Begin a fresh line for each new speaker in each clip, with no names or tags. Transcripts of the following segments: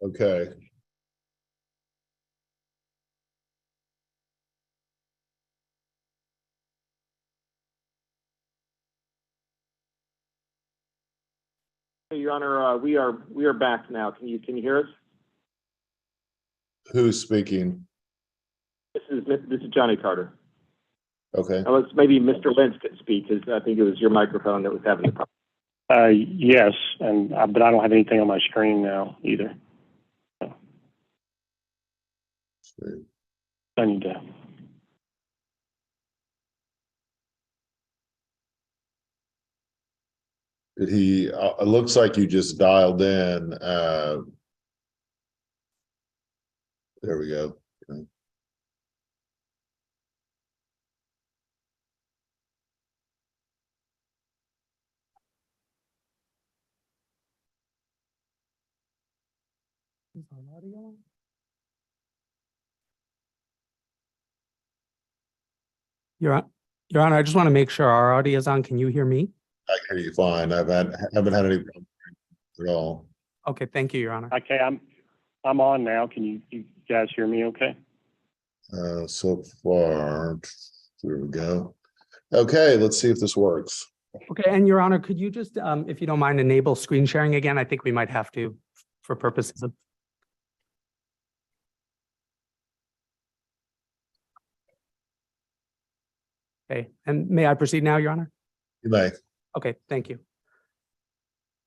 Okay.
Your Honor, we are back now. Can you hear us?
Who's speaking?
This is Johnny Carter.
Okay.
Unless maybe Mr. Lentz could speak, because I think it was your microphone that was having the problem.
Yes, but I don't have anything on my screen now either. So. I need to.
Did he? It looks like you just dialed in. There we go. Okay.
Is our audio on? Your Honor, I just want to make sure our audio is on. Can you hear me?
I can hear you fine. Haven't had any problems at all.
Okay, thank you, Your Honor.
Okay, I'm on now. Can you guys hear me okay?
So far, there we go. Okay, let's see if this works.
Okay, and Your Honor, could you just, if you don't mind, enable screen sharing again? I think we might have to for purposes of. Okay, and may I proceed now, Your Honor?
You may.
Okay, thank you.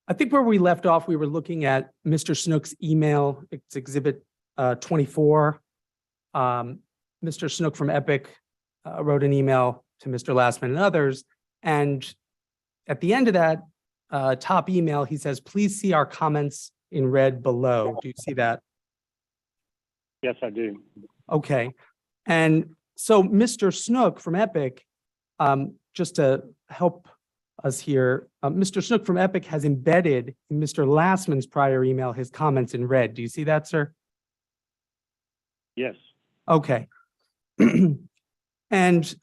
I think where we left off, we were looking at Mr. Snook's email. It's Exhibit 24. Mr. Snook from Epic wrote an email to Mr. Lastman and others. And at the end of that top email, he says, please see our comments in red below. Do you see that?
Yes, I do.
Okay. And so Mr. Snook from Epic, just to help us here, Mr. Snook from Epic has embedded in Mr. Lastman's prior email his comments in red. Do you see that, sir?
Yes.
Okay. And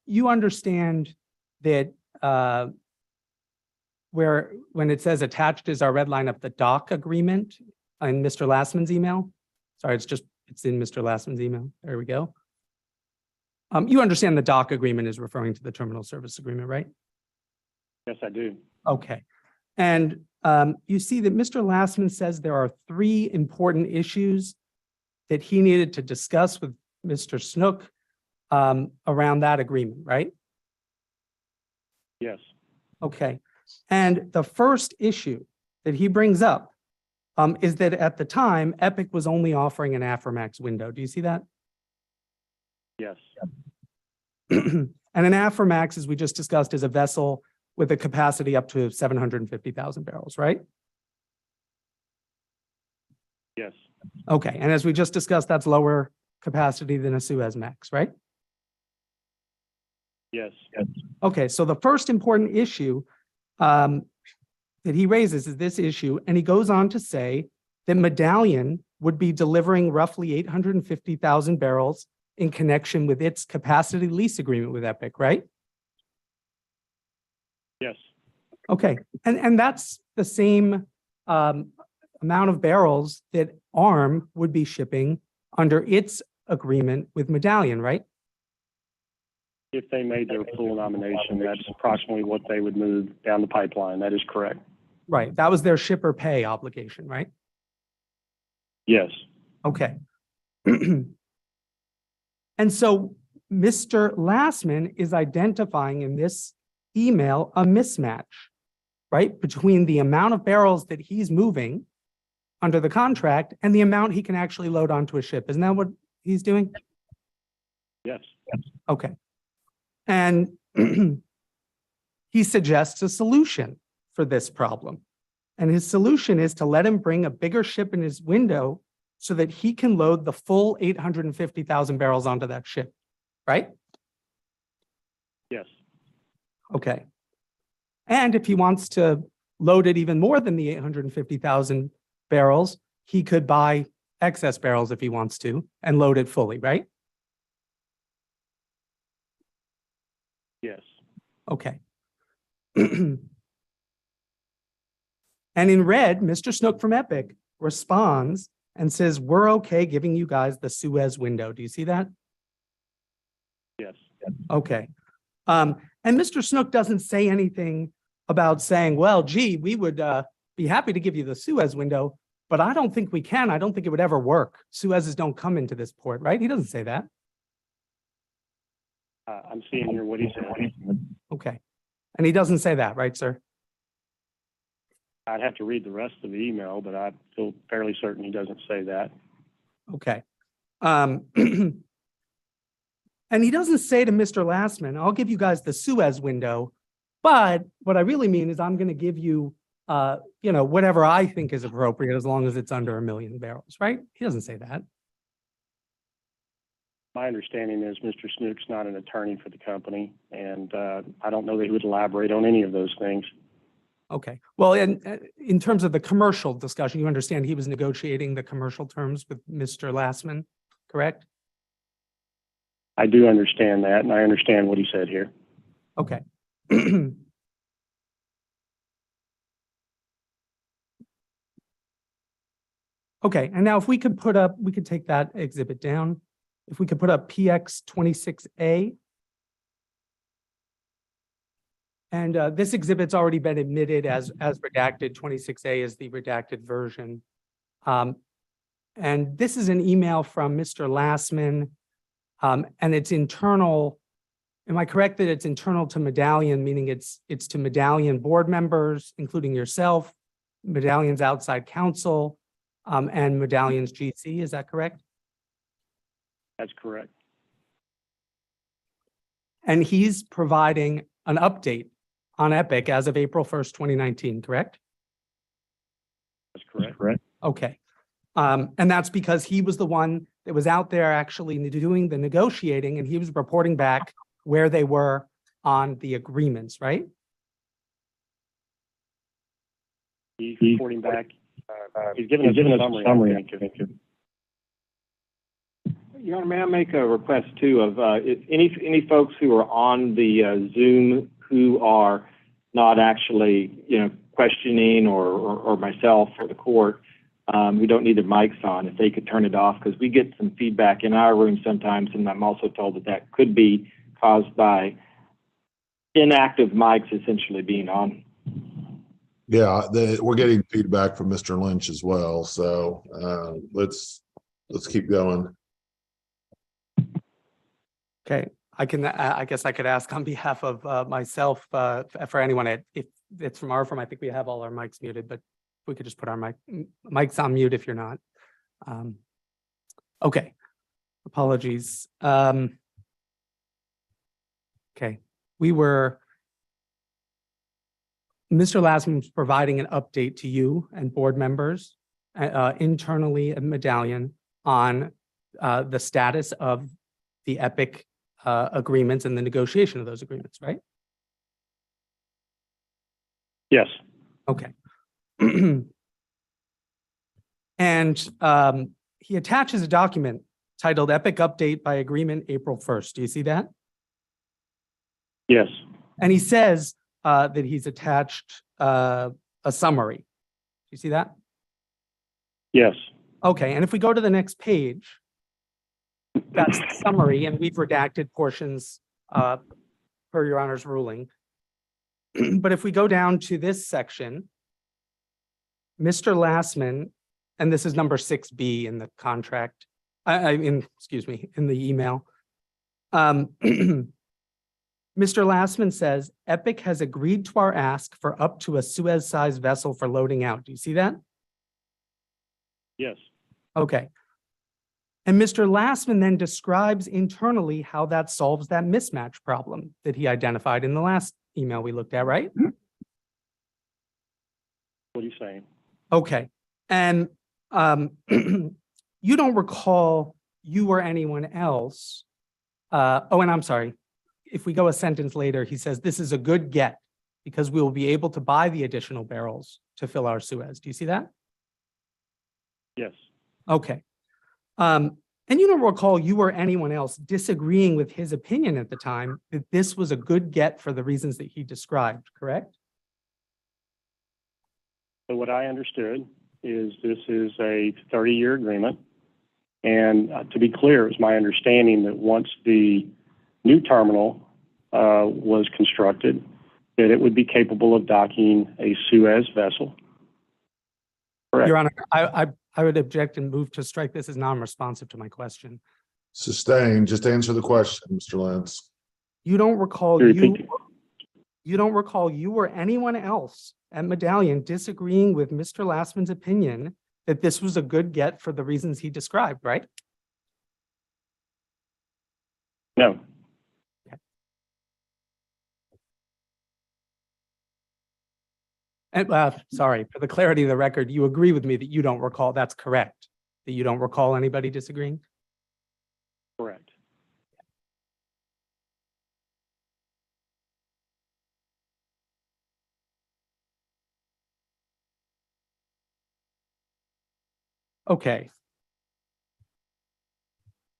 you understand that when it says attached is our red line of the doc agreement in Mr. Lastman's email. Sorry, it's in Mr. Lastman's email. There we go. You understand the doc agreement is referring to the terminal service agreement, right?
Yes, I do.
Okay. And you see that Mr. Lastman says there are 3 important issues that he needed to discuss with Mr. Snook around that agreement, right?
Yes.
Okay. And the first issue that he brings up is that at the time, Epic was only offering an Aframax window. Do you see that?
Yes.
And an Aframax, as we just discussed, is a vessel with a capacity up to 750,000 barrels, right?
Yes.
Okay. And as we just discussed, that's lower capacity than a Suezmax, right?
Yes.
Okay. So the first important issue that he raises is this issue, and he goes on to say that Medallion would be delivering roughly 850,000 barrels in connection with its capacity lease agreement with Epic, right?
Yes.
Okay, and that's the same amount of barrels that ARM would be shipping under its agreement with Medallion, right?
If they made their full nomination, that's approximately what they would move down the pipeline. That is correct.
Right, that was their shipper pay obligation, right?
Yes.
Okay. And so Mr. Lastman is identifying in this email a mismatch, right, between the amount of barrels that he's moving under the contract and the amount he can actually load onto a ship. Isn't that what he's doing?
Yes.
Okay. And he suggests a solution for this problem. And his solution is to let him bring a bigger ship in his window so that he can load the full 850,000 barrels onto that ship, right?
Yes.
Okay. And if he wants to load it even more than the 850,000 barrels, he could buy excess barrels if he wants to and load it fully, right?
Yes.
Okay. And in red, Mr. Snook from Epic responds and says, we're okay giving you guys the Suez window. Do you see that?
Yes.
Okay. And Mr. Snook doesn't say anything about saying, well, gee, we would be happy to give you the Suez window, but I don't think we can. I don't think it would ever work. Suezes don't come into this port, right? He doesn't say that.
I'm seeing here what he said.
Okay. And he doesn't say that, right, sir?
I'd have to read the rest of the email, but I feel fairly certain he doesn't say that.
Okay. And he doesn't say to Mr. Lastman, I'll give you guys the Suez window, but what I really mean is I'm going to give you, whatever I think is appropriate as long as it's under 1 million barrels, right? He doesn't say that.
My understanding is Mr. Snook's not an attorney for the company, and I don't know that he would elaborate on any of those things.
Okay. Well, in terms of the commercial discussion, you understand he was negotiating the commercial terms with Mr. Lastman, correct?
I do understand that, and I understand what he said here.
Okay. Okay, and now if we could take that exhibit down. If we could put up PX 26A. And this exhibit's already been admitted as redacted. 26A is the redacted version. And this is an email from Mr. Lastman, and it's internal. Am I correct that it's internal to Medallion, meaning it's to Medallion board members, including yourself, Medallion's outside counsel, and Medallion's GC? Is that correct?
That's correct.
And he's providing an update on Epic as of April 1st, 2019, correct?
That's correct.
Okay. And that's because he was the one that was out there actually doing the negotiating, and he was reporting back where they were on the agreements, right?
He's reporting back. He's given us a summary. I think.
Your Honor, may I make a request too of any folks who are on the Zoom who are not actually, questioning or myself or the court, who don't need their mics on, if they could turn it off, because we get some feedback in our room sometimes, and I'm also told that could be caused by inactive mics essentially being on.
Yeah, we're getting feedback from Mr. Lynch as well. So let's keep going.
Okay, I guess I could ask on behalf of myself, for anyone, if it's from our firm, I think we have all our mics muted, but we could just put our mics on mute if you're not. Okay, apologies. Okay, Mr. Lastman was providing an update to you and board members internally at Medallion on the status of the Epic agreements and the negotiation of those agreements, right?
Yes.
Okay. And he attaches a document titled Epic Update by Agreement April 1st. Do you see that?
Yes.
And he says that he's attached a summary. Do you see that?
Yes.
Okay, and if we go to the next page, that's the summary, and we've redacted portions per Your Honor's ruling. But if we go down to this section, Mr. Lastman, and this is number 6B in the contract, in the email. Mr. Lastman says, Epic has agreed to our ask for up to a Suez-sized vessel for loading out. Do you see that?
Yes.
Okay. And Mr. Lastman then describes internally how that solves that mismatch problem that he identified in the last email we looked at, right?
What are you saying?
Okay. And you don't recall you or anyone else. And I'm sorry. If we go a sentence later, he says, this is a good get because we will be able to buy the additional barrels to fill our Suez. Do you see that?
Yes.
Okay. And you don't recall you or anyone else disagreeing with his opinion at the time that this was a good get for the reasons that he described, correct?
So what I understood is this is a 30-year agreement. And to be clear, it's my understanding that once the new terminal was constructed, that it would be capable of docking a Suez vessel. Correct.
Your Honor, I would object and move to strike this as non-responsive to my question.
Sustain, just answer the question, Mr. Lentz.
You don't recall
Can you repeat
you don't recall you or anyone else at Medallion disagreeing with Mr. Lastman's opinion that this was a good get for the reasons he described, right?
No.
And sorry, for the clarity of the record, you agree with me that you don't recall, that's correct, that you don't recall anybody disagreeing?
Correct.
Okay.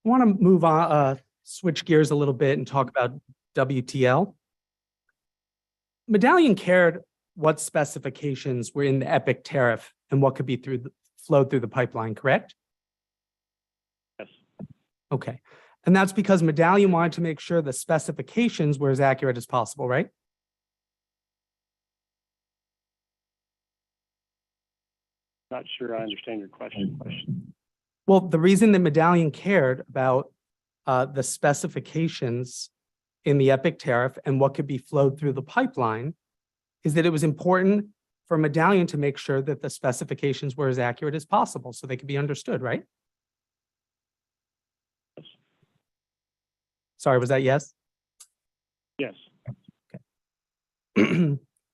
I want to move on, switch gears a little bit and talk about WTL. Medallion cared what specifications were in the EPIC tariff and what could be flowed through the pipeline, correct?
Yes.
Okay. And that's because Medallion wanted to make sure the specifications were as accurate as possible, right?
Not sure I understand your question.
Well, the reason that Medallion cared about the specifications in the EPIC tariff and what could be flowed through the pipeline is that it was important for Medallion to make sure that the specifications were as accurate as possible so they could be understood, right?
Yes.
Sorry, was that yes?
Yes.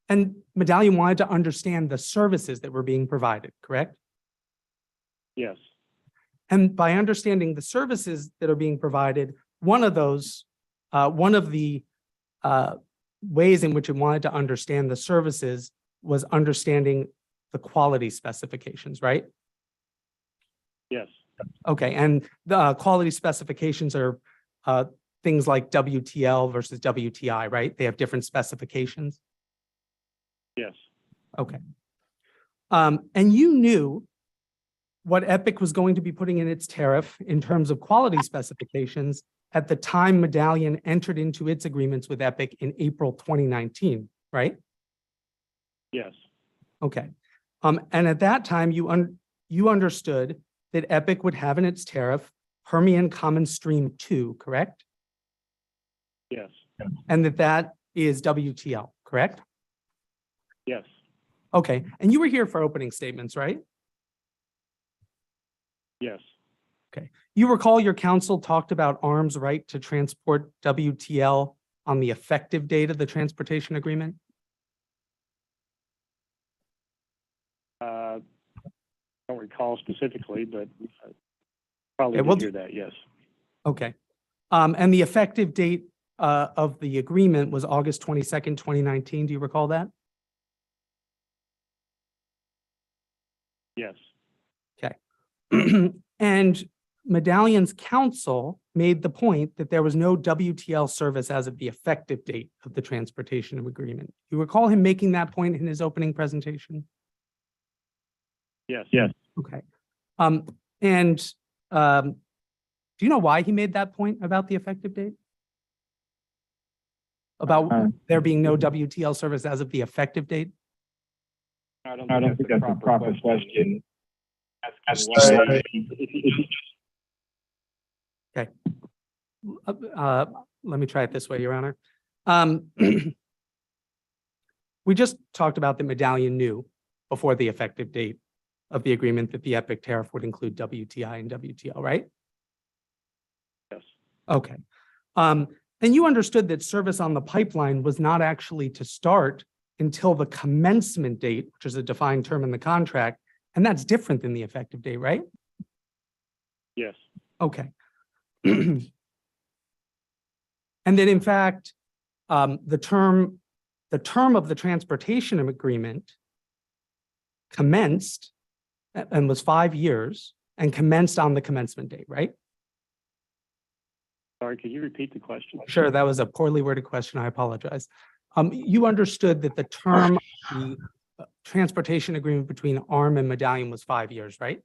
And Medallion wanted to understand the services that were being provided, correct?
Yes.
And by understanding the services that are being provided, one of the ways in which it wanted to understand the services was understanding the quality specifications, right?
Yes.
Okay, and the quality specifications are things like WTL versus WTI, right? They have different specifications.
Yes.
Okay. And you knew what EPIC was going to be putting in its tariff in terms of quality specifications at the time Medallion entered into its agreements with EPIC in April 2019, right?
Yes.
Okay. And at that time, you understood that EPIC would have in its tariff Permian Common Stream 2, correct?
Yes.
And that is WTL, correct?
Yes.
Okay. And you were here for opening statements, right?
Yes.
Okay. You recall your counsel talked about arm's right to transport WTL on the effective date of the transportation agreement?
Don't recall specifically, but probably
Okay,
did hear that. Yes.
Okay. And the effective date of the agreement was August 22nd, 2019. Do you recall that?
Yes.
Okay. And Medallion's counsel made the point that there was no WTL service as of the effective date of the transportation agreement. You recall him making that point in his opening presentation?
Yes. Yes.
Okay. Do you know why he made that point about the effective date? About there being no WTL service as of the effective date?
I don't think that's a proper question.
Okay. Let me try it this way, Your Honor. We just talked about that Medallion knew before the effective date of the agreement that the EPIC tariff would include WTI and WTL, right?
Yes.
Okay. And you understood that service on the pipeline was not actually to start until the commencement date, which is a defined term in the contract, and that's different than the effective date, right?
Yes.
Okay. And that in fact, the term of the transportation agreement commenced and was 5 years and commenced on the commencement date, right?
Sorry, could you repeat the question?
Sure, that was a poorly worded question. I apologize. You understood that the term transportation agreement between ARM and Medallion was 5 years, right?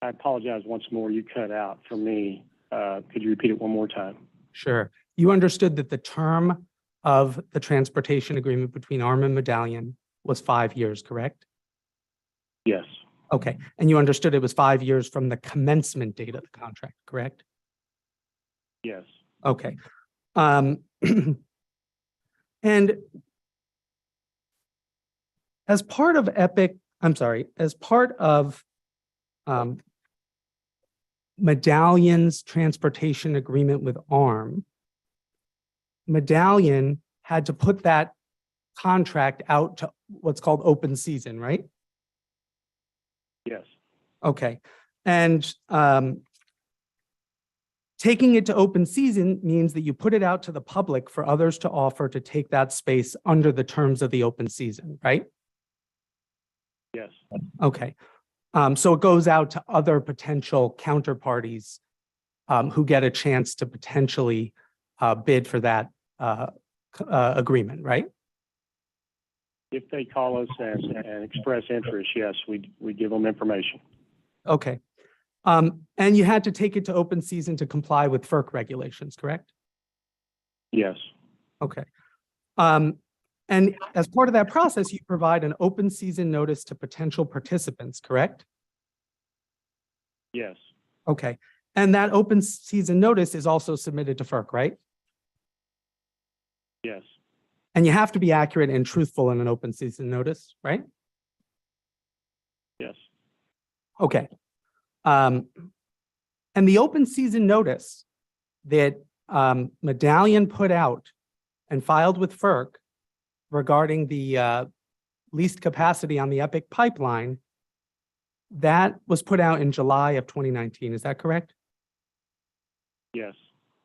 I apologize once more. You cut out for me. Could you repeat it one more time?
Sure. You understood that the term of the transportation agreement between ARM and Medallion was 5 years, correct?
Yes.
Okay. And you understood it was 5 years from the commencement date of the contract, correct?
Yes.
Okay. And as part of as part of Medallion's transportation agreement with ARM, Medallion had to put that contract out to what's called open season, right?
Yes.
Okay. And taking it to open season means that you put it out to the public for others to offer to take that space under the terms of the open season, right?
Yes.
Okay. So it goes out to other potential counterparties who get a chance to potentially bid for that agreement, right?
If they call us and express interest, yes, we give them information.
Okay. And you had to take it to open season to comply with FERC regulations, correct?
Yes.
Okay. And as part of that process, you provide an open season notice to potential participants, correct?
Yes.
Okay. And that open season notice is also submitted to FERC, right?
Yes.
And you have to be accurate and truthful in an open season notice, right?
Yes.
Okay. And the open season notice that Medallion put out and filed with FERC regarding the leased capacity on the EPIC pipeline, that was put out in July of 2019. Is that correct?
Yes.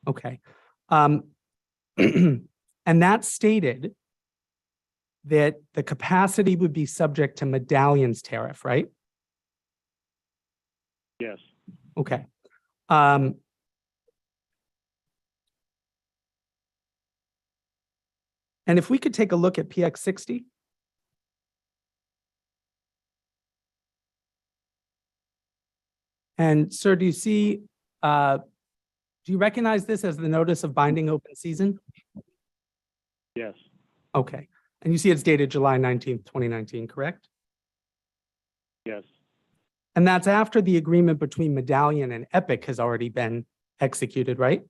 Okay. And that stated that the capacity would be subject to Medallion's tariff, right?
Yes.
Okay. And if we could take a look at PX 60. And sir, do you recognize this as the notice of binding open season?
Yes.
Okay. And you see it's dated July 19th, 2019, correct?
Yes.
And that's after the agreement between Medallion and EPIC has already been executed, right?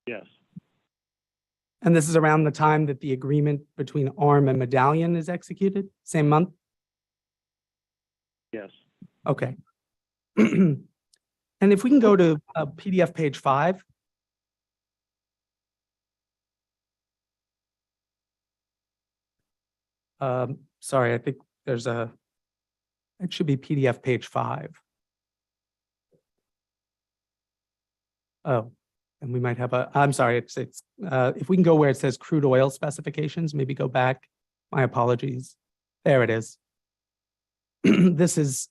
Yes.
And this is around the time that the agreement between ARM and Medallion is executed? Same month?
Yes.
Okay. And if we can go to PDF page 5. Sorry, I think it should be PDF page 5. Oh, and we might have I'm sorry, it's if we can go where it says crude oil specifications, maybe go back. My apologies. There it is. This is,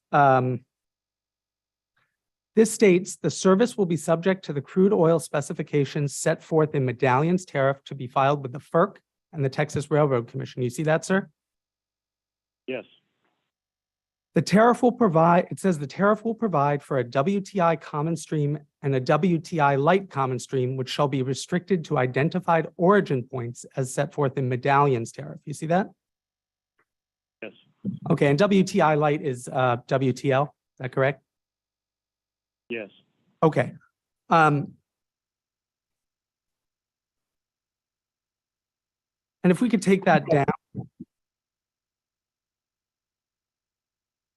this states the service will be subject to the crude oil specifications set forth in Medallion's tariff to be filed with the FERC and the Texas Railroad Commission. You see that, sir?
Yes.
The tariff will provide, it says the tariff will provide for a WTI common stream and a WTI light common stream, which shall be restricted to identified origin points as set forth in Medallion's tariff. You see that?
Yes.
Okay, and WTI light is WTL, is that correct?
Yes.
Okay. And if we could take that down.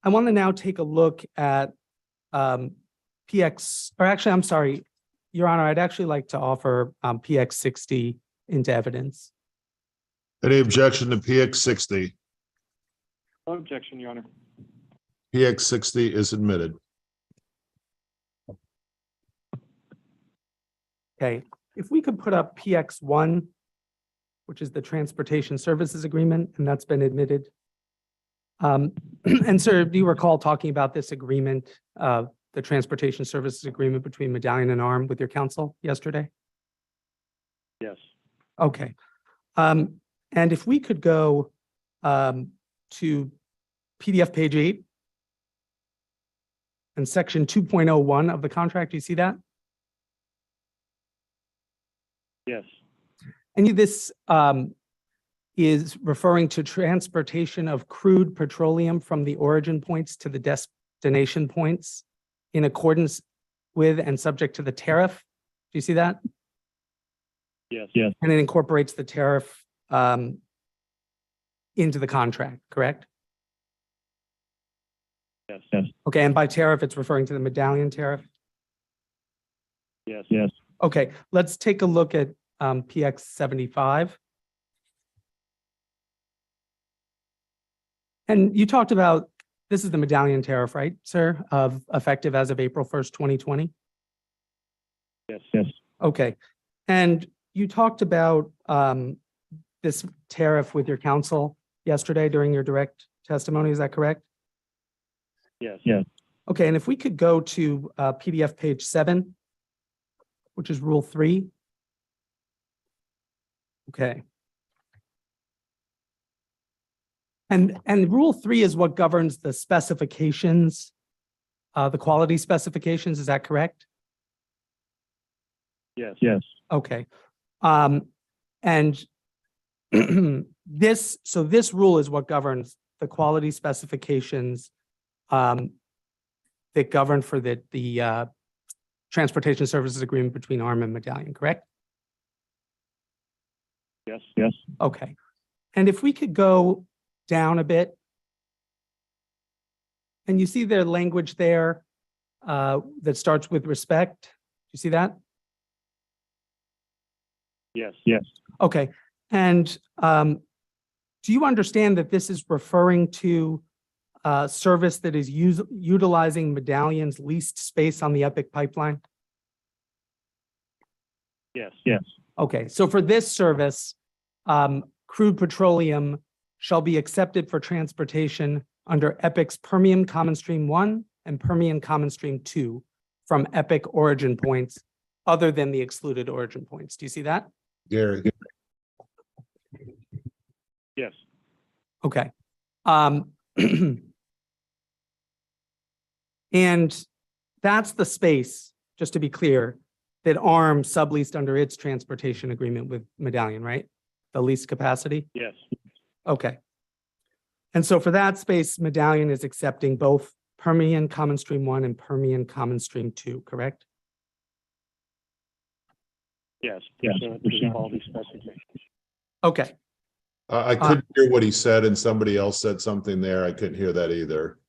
I want to now take a look at PX, or actually, I'm sorry, Your Honor, I'd actually like to offer PX 60 into evidence.
Any objection to PX 60?
No objection, Your Honor.
PX 60 is admitted.
Okay, if we could put up PX 1, which is the Transportation Services Agreement, and that's been admitted. And sir, do you recall talking about this agreement, the Transportation Services Agreement between Medallion and ARM with your counsel yesterday?
Yes.
Okay. And And if we could go to PDF page 8 and section 2.01 of the contract, do you see that?
Yes.
And this is referring to transportation of crude petroleum from the origin points to the destination points in accordance with and subject to the tariff. Do you see that?
Yes. Yes.
And it incorporates the tariff into the contract, correct?
Yes. Yes.
Okay, and by tariff, it's referring to the medallion tariff?
Yes. Yes.
Okay, let's take a look at PX 75. And you talked about, this is the medallion tariff, right, sir, of effective as of April 1st, 2020?
Yes. Yes.
Okay, and you talked about this tariff with your counsel yesterday during your direct testimony, is that correct?
Yes. Yes.
Okay, and if we could go to PDF page 7, which is Rule 3. Okay. And Rule 3 is what governs the specifications, the quality specifications, is that correct?
Yes. Yes.
Okay. And this rule is what governs the quality specifications that govern for the transportation services agreement between ARM and Medallion, correct?
Yes. Yes.
Okay. And if we could go down a bit, and you see their language there that starts with respect. Do you see that?
Yes. Yes.
Okay. And do you understand that this is referring to service that is utilizing Medallion's leased space on the Epic pipeline?
Yes. Yes.
Okay. So for this service, crude petroleum shall be accepted for transportation under Epic's Permian Common Stream 1 and Permian Common Stream 2 from Epic origin points other than the excluded origin points. Do you see that?
Gary.
Yes.
Okay. And that's the space, just to be clear, that ARM subleased under its transportation agreement with Medallion, right? The lease capacity?
Yes.
Okay. And so for that space, Medallion is accepting both Permian Common Stream 1 and Permian Common Stream 2, correct?
Yes. Pursuant to the quality specifications.
Okay.
I couldn't hear what he said and somebody else said something there. I couldn't hear that either.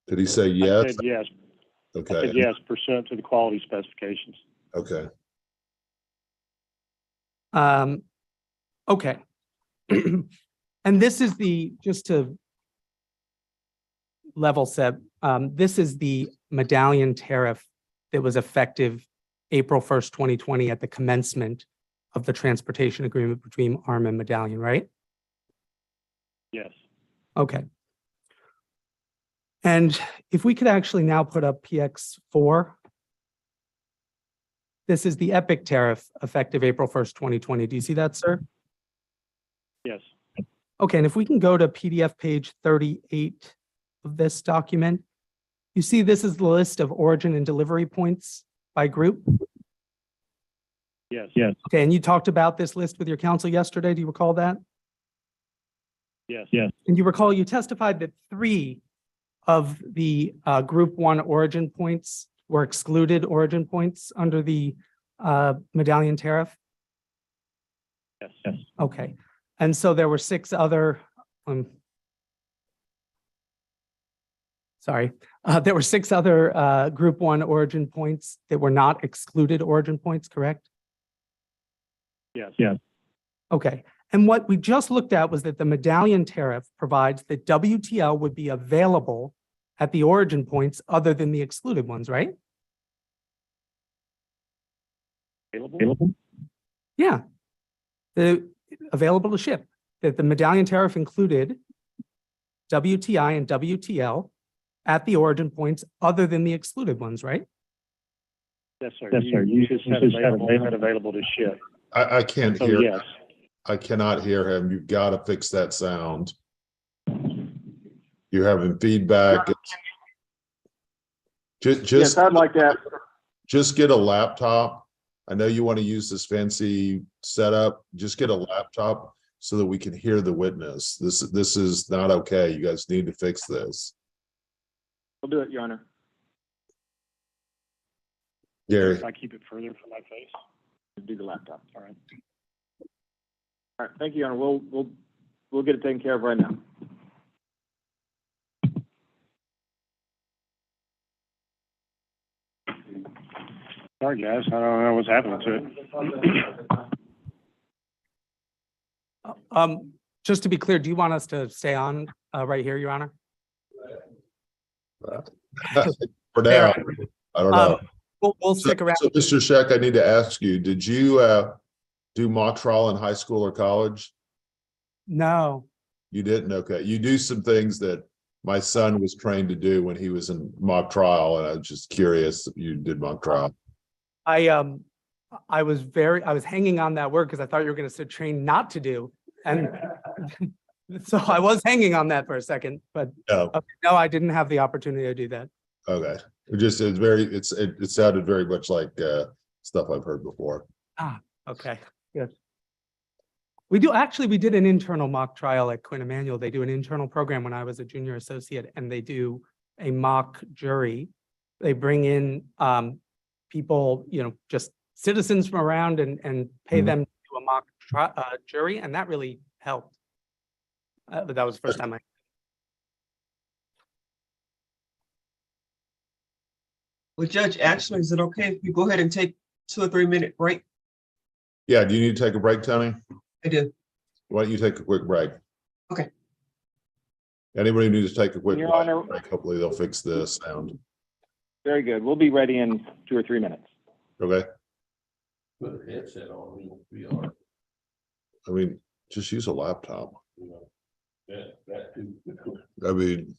Did he say
I
yes?
said yes. I
Okay,
said yes, pursuant to the quality specifications.
okay.
Okay. And this is just to level set, this is the Medallion tariff that was effective April 1st, 2020 at the commencement of the transportation agreement between ARM and Medallion, right?
Yes.
Okay. And if we could actually now put up PX4. This is the Epic tariff effective April 1st, 2020. Do you see that, sir?
Yes.
Okay, and if we can go to PDF page 38 of this document, you see this is the list of origin and delivery points by group.
Yes. Yes.
Okay, and you talked about this list with your counsel yesterday. Do you recall that?
Yes. Yes.
And you recall you testified that 3 of the group 1 origin points were excluded origin points under the Medallion tariff?
Yes. Yes.
Okay, and so there were 6 other, there were 6 other group 1 origin points that were not excluded origin points, correct?
Yes. Yes.
Okay, and what we just looked at was that the Medallion tariff provides that WTL would be available at the origin points other than the excluded ones, right?
Available?
Yeah. Available to ship. That the Medallion tariff included WTI and WTL at the origin points other than the excluded ones, right?
Yes, sir. Yes, sir. You just said available to ship.
I can't
So
hear.
yes.
I cannot hear him. You've got to fix that sound. You're having feedback.
Yes, I'd like to ask.
Just get a laptop. I know you want to use this fancy setup. Just get a laptop so that we can hear the witness. This is not okay. You guys need to fix this.
We'll do it, Your Honor.
Gary,
If I keep it further from my face.
Do the laptop.
All right.
All right, thank you, Your Honor. We'll get it taken care of right now.
Sorry, guys. I don't know what's happening to it.
Just to be clear, do you want us to stay on right here, Your Honor?
for now, I don't know.
We'll stick around.
So, Mr. Scheck, I need to ask you, did you do mock trial in high school or college?
No.
You didn't? Okay. You do some things that my son was trained to do when he was in mock trial, and I was just curious if you did mock trial.
I was hanging on that word because I thought you were going to say train not to do. And so I was hanging on that for a second, but
No.
no, I didn't have the opportunity to do that.
Okay. It sounded very much like stuff I've heard before.
Okay, good. We did an internal mock trial at Quinn Emanuel. They do an internal program when I was a junior associate, and they do a mock jury. They bring in people, just citizens from around and pay them to do a mock jury, and that really helped. But that was the first time I.
Well, Judge, actually, is it okay if we go ahead and take 2 or 3 minute break?
Yeah. Do you need to take a break, Tony?
I do.
Why don't you take a quick break?
Okay.
Anybody needs to take a quick
Your
break?
Honor.
Hopefully they'll fix the sound.
Very good. We'll be ready in 2 or 3 minutes.
Okay.
Put a headset on, we are,
I mean, just use a laptop.
that too.
I mean,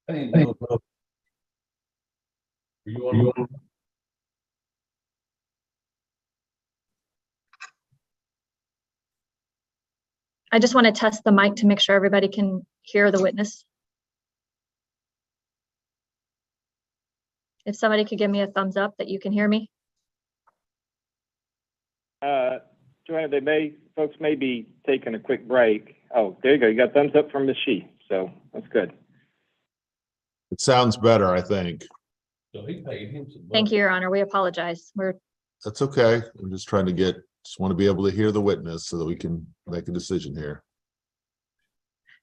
Hey, no. You want
I just want to test the mic to make sure everybody can hear the witness. If somebody could give me a thumbs up that you can hear me.
Joanna, folks may be taking a quick break. Oh, there you go. You got thumbs up from Ms. Shee, so that's good.
it sounds better, I think.
so he paid him some money.
Thank you, Your Honor. We apologize.
That's okay. I'm just trying to just want to be able to hear the witness so that we can make a decision here.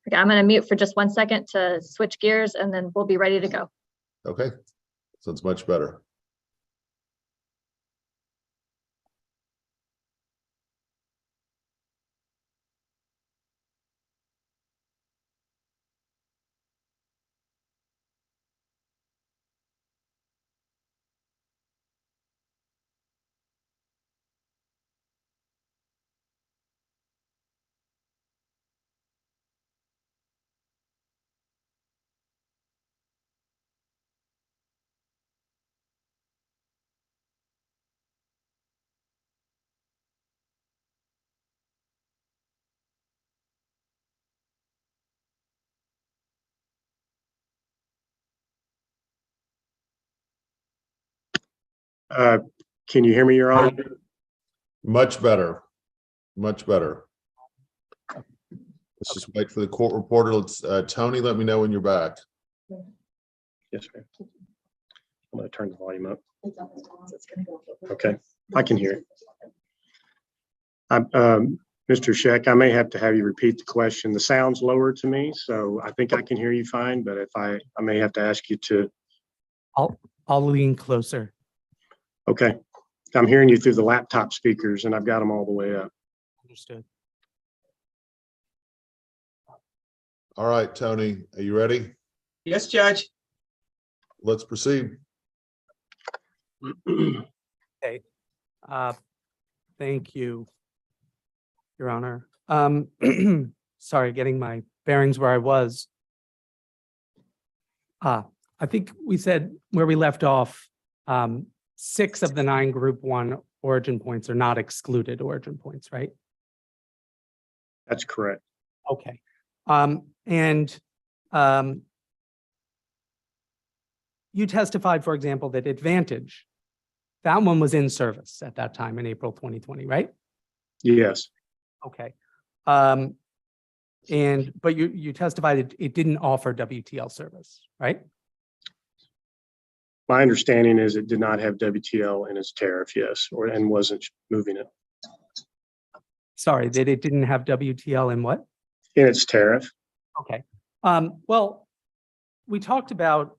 Okay, I'm going to mute for just 1 second to switch gears, and then we'll be ready to go.
Okay. Sounds much better.
Can you hear me, Your Honor?
Much better. Much better. Let's just wait for the court reporter. Let's, Tony, let me know when you're back.
Yes, ma'am. I'm going to turn the volume up. Okay, I can hear it. Mr. Scheck, I may have to have you repeat the question. The sound's lower to me, so I think I can hear you fine, but if I may have to ask you to.
I'll lean closer.
Okay, I'm hearing you through the laptop speakers and I've got them all the way up.
Understood.
All right, Tony, are you ready?
Yes, Judge.
Let's proceed.
Thank you, Your Honor. Sorry, getting my bearings where I was. I think we said where we left off, 6 of the 9 group 1 origin points are not excluded origin points, right?
That's correct.
Okay. You testified, for example, that Advantage, that one was in service at that time in April 2020, right?
Yes,
Okay. But you testified it didn't offer WTL service, right?
my understanding is it did not have WTL in its tariff, yes, and wasn't moving it
Sorry, that it didn't have WTL in what?
in its tariff.
Okay. Well, we talked about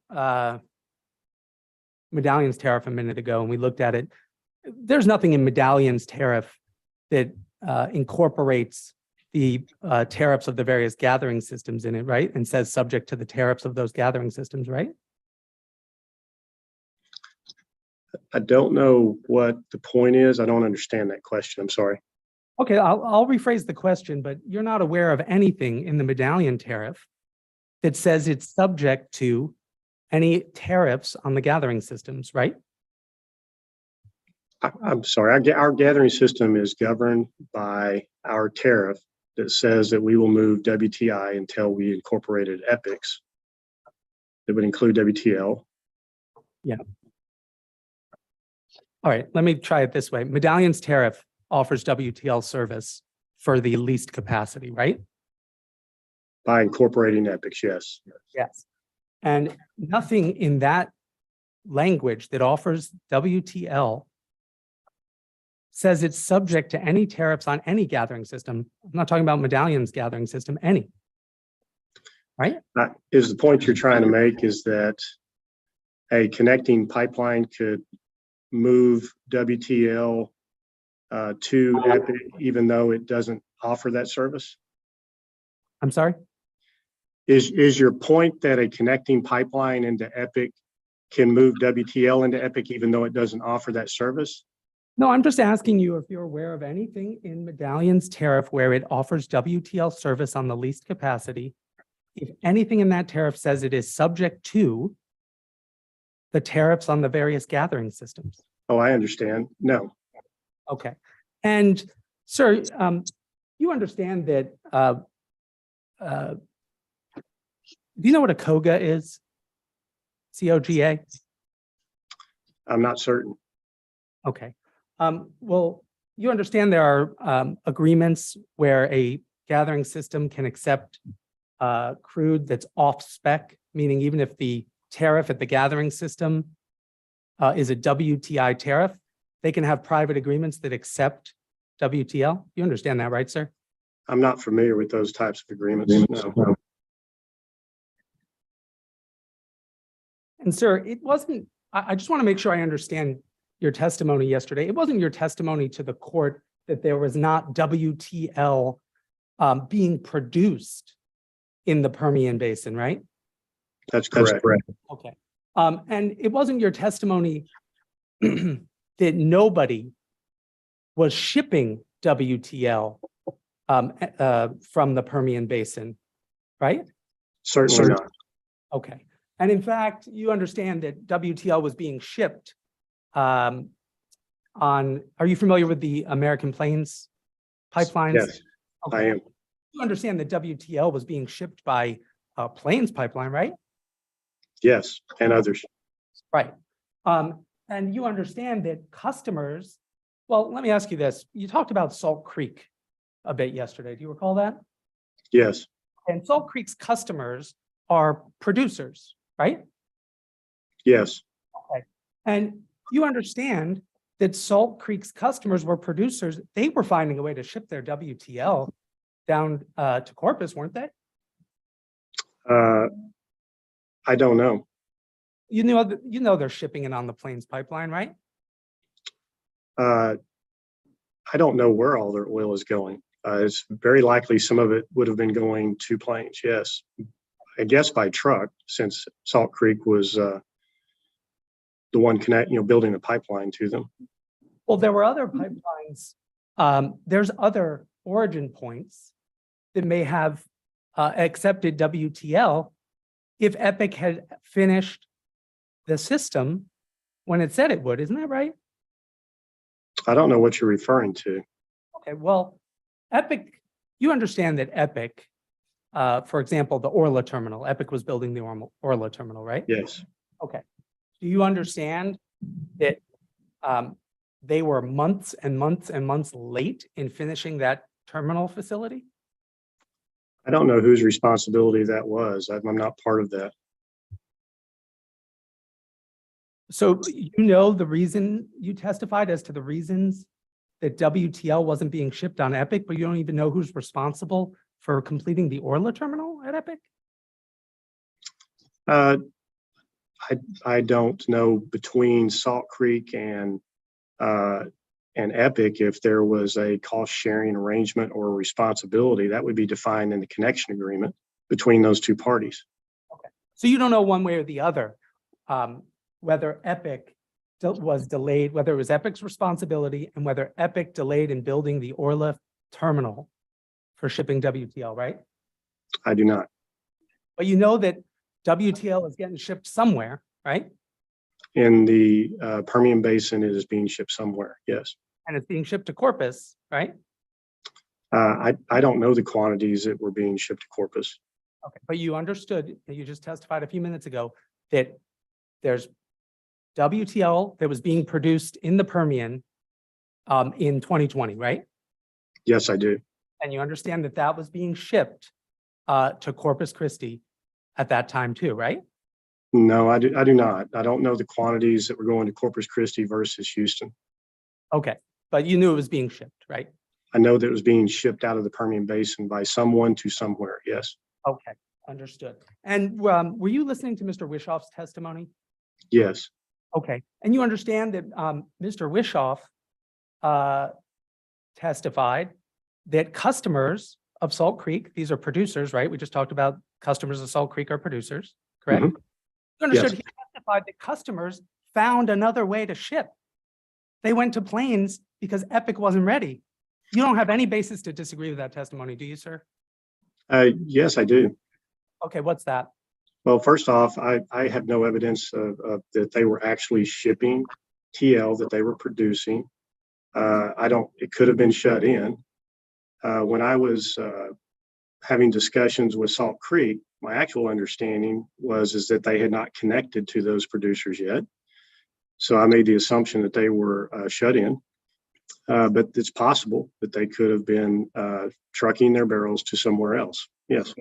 Medallion's tariff a minute ago, and we looked at it. There's nothing in Medallion's tariff that incorporates the tariffs of the various gathering systems in it, right? And says subject to the tariffs of those gathering systems, right?
I don't know what the point is. I don't understand that question. I'm sorry.
Okay, I'll rephrase the question, but you're not aware of anything in the Medallion tariff that says it's subject to any tariffs on the gathering systems, right?
I'm sorry. Our gathering system is governed by our tariff that says that we will move WTI until we incorporated EPICs that would include WTL.
Yeah. All right, let me try it this way. Medallion's tariff offers WTL service for the least capacity, right?
By incorporating EPICs, yes.
Yes. And nothing in that language that offers WTL says it's subject to any tariffs on any gathering system. I'm not talking about Medallion's gathering system, any. Right?
Is the point you're trying to make is that a connecting pipeline could move WTL to EPIC even though it doesn't offer that service?
I'm sorry?
Is your point that a connecting pipeline into EPIC can move WTL into EPIC even though it doesn't offer that service?
No, I'm just asking you if you're aware of anything in Medallion's tariff where it offers WTL service on the least capacity. If anything in that tariff says it is subject to the tariffs on the various gathering systems.
Oh, I understand. No.
Okay. And sir, you understand that, do you know what a COGA is? COGA?
I'm not certain.
Okay. Well, you understand there are agreements where a gathering system can accept crude that's off spec, meaning even if the tariff at the gathering system is a WTI tariff, they can have private agreements that accept WTL. You understand that, right, sir?
I'm not familiar with those types of agreements. No.
And sir, it wasn't, I just want to make sure I understand your testimony yesterday. It wasn't your testimony to the court that there was not WTL being produced in the Permian Basin, right?
That's correct.
Okay. And it wasn't your testimony that nobody was shipping WTL from the Permian Basin, right?
Certainly not.
Okay. And in fact, you understand that WTL was being shipped are you familiar with the American Plains pipelines?
Yes,
Okay.
I am.
You understand that WTL was being shipped by Plains pipeline, right?
Yes, and others.
Right. And you understand that customers, well, let me ask you this. You talked about Salt Creek a bit yesterday. Do you recall that?
Yes,
And Salt Creek's customers are producers, right?
yes,
And you understand that Salt Creek's customers were producers. They were finding a way to ship their WTL down to Corpus, weren't they?
I don't know.
You know they're shipping it on the Plains pipeline, right?
I don't know where all their oil is going. It's very likely some of it would have been going to Plains, yes. I guess by truck, since Salt Creek was the one building the pipeline to them.
Well, there were other pipelines. There's other origin points that may have accepted WTL if Epic had finished the system when it said it would. Isn't that right?
I don't know what you're referring to.
Okay, well, Epic, you understand that Epic, for example, the Orla terminal, Epic was building the Orla terminal, right?
Yes,
Okay. Do you understand that they were months and months and months late in finishing that terminal facility?
I don't know whose responsibility that was. I'm not part of that.
So you know the reason you testified as to the reasons that WTL wasn't being shipped on Epic, but you don't even know who's responsible for completing the Orla terminal at Epic?
I don't know between Salt Creek and Epic if there was a cost sharing arrangement or responsibility that would be defined in the connection agreement between those two parties.
So you don't know one way or the other whether Epic was delayed, whether it was Epic's responsibility and whether Epic delayed in building the Orla terminal for shipping WTL, right?
I do not.
But you know that WTL is getting shipped somewhere, right?
In the Permian Basin, it is being shipped somewhere. Yes.
And it's being shipped to Corpus, right?
I don't know the quantities that were being shipped to Corpus.
Okay, but you understood, that you just testified a few minutes ago, that there's WTL that was being produced in the Permian in 2020, right?
Yes, I do.
And you understand that that was being shipped to Corpus Christi at that time too, right?
No, I do not. I don't know the quantities that were going to Corpus Christi versus Houston.
Okay, but you knew it was being shipped, right?
I know that it was being shipped out of the Permian Basin by someone to somewhere. Yes.
Okay, understood. And were you listening to Mr. Wishoff's testimony?
Yes.
Okay, and you understand that Mr. Wishoff testified that customers of Salt Creek, these are producers, right? We just talked about customers of Salt Creek are producers, correct?
Mhm.
You understood
Yes.
he testified that customers found another way to ship. They went to Plains because Epic wasn't ready. You don't have any basis to disagree with that testimony, do you, sir?
Yes, I do.
Okay, what's that?
Well, first off, I have no evidence of that they were actually shipping TL that they were producing. It could have been shut in. When I was having discussions with Salt Creek, my actual understanding is that they had not connected to those producers yet. So I made the assumption that they were shut in. But it's possible that they could have been trucking their barrels to somewhere else. Yes.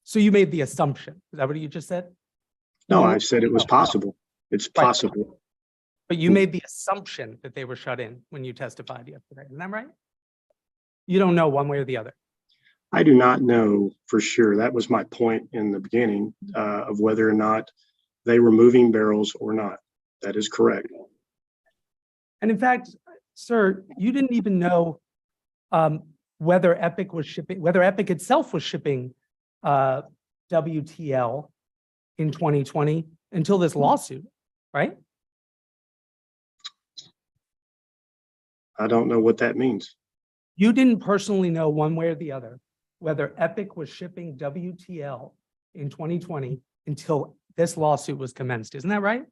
So you made the assumption. Is that what you just said?
No, I said it was possible. It's
Right.
possible.
But you made the assumption that they were shut in when you testified yesterday. Isn't that right? You don't know one way or the other.
I do not know for sure. That was my point in the beginning of whether or not they were moving barrels or not. That is correct.
And in fact, sir, you didn't even know whether Epic was shipping, whether Epic itself was shipping WTL in 2020 until this lawsuit, right?
I don't know what that means.
You didn't personally know one way or the other whether Epic was shipping WTL in 2020 until this lawsuit was commenced. Isn't that right?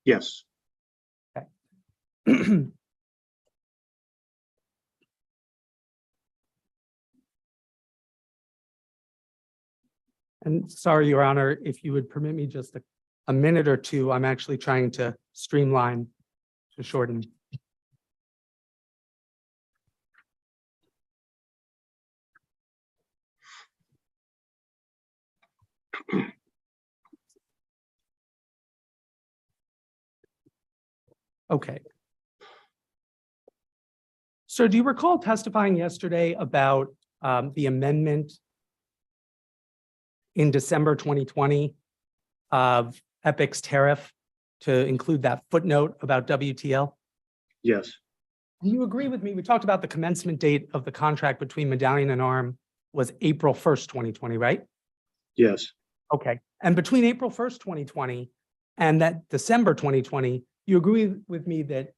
Yes.
And sorry, Your Honor, if you would permit me just a minute or two, I'm actually trying to streamline to shorten Okay. So do you recall testifying yesterday about the amendment in December 2020 of Epic's tariff to include that footnote about WTL?
Yes,
Do you agree with me? We talked about the commencement date of the contract between Medallion and ARM was April 1st, 2020, right?
yes,
Okay. And between April 1st, 2020 and that December 2020, you agree with me that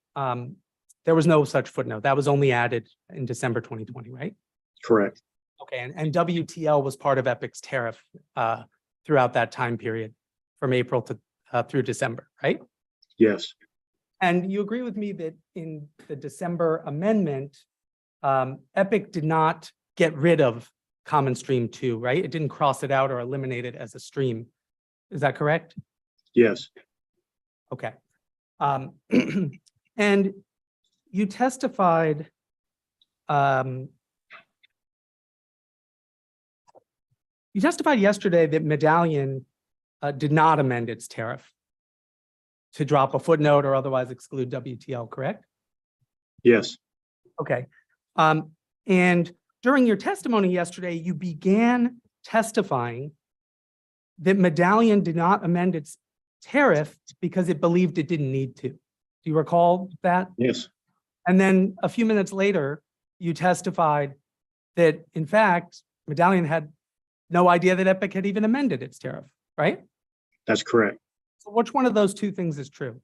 there was no such footnote. That was only added in December 2020, right?
correct.
Okay. And WTL was part of Epic's tariff throughout that time period from April to through December, right?
Yes,
And you agree with me that in the December amendment, Epic did not get rid of Common Stream 2, right? It didn't cross it out or eliminate it as a stream. Is that correct?
yes,
Okay. And you testified yesterday that Medallion did not amend its tariff to drop a footnote or otherwise exclude WTL, correct?
yes,
Okay. And during your testimony yesterday, you began testifying that Medallion did not amend its tariff because it believed it didn't need to. Do you recall that?
yes,
And then a few minutes later, you testified that, in fact, Medallion had no idea that Epic had even amended its tariff, right?
that's correct.
So which one of those two things is true?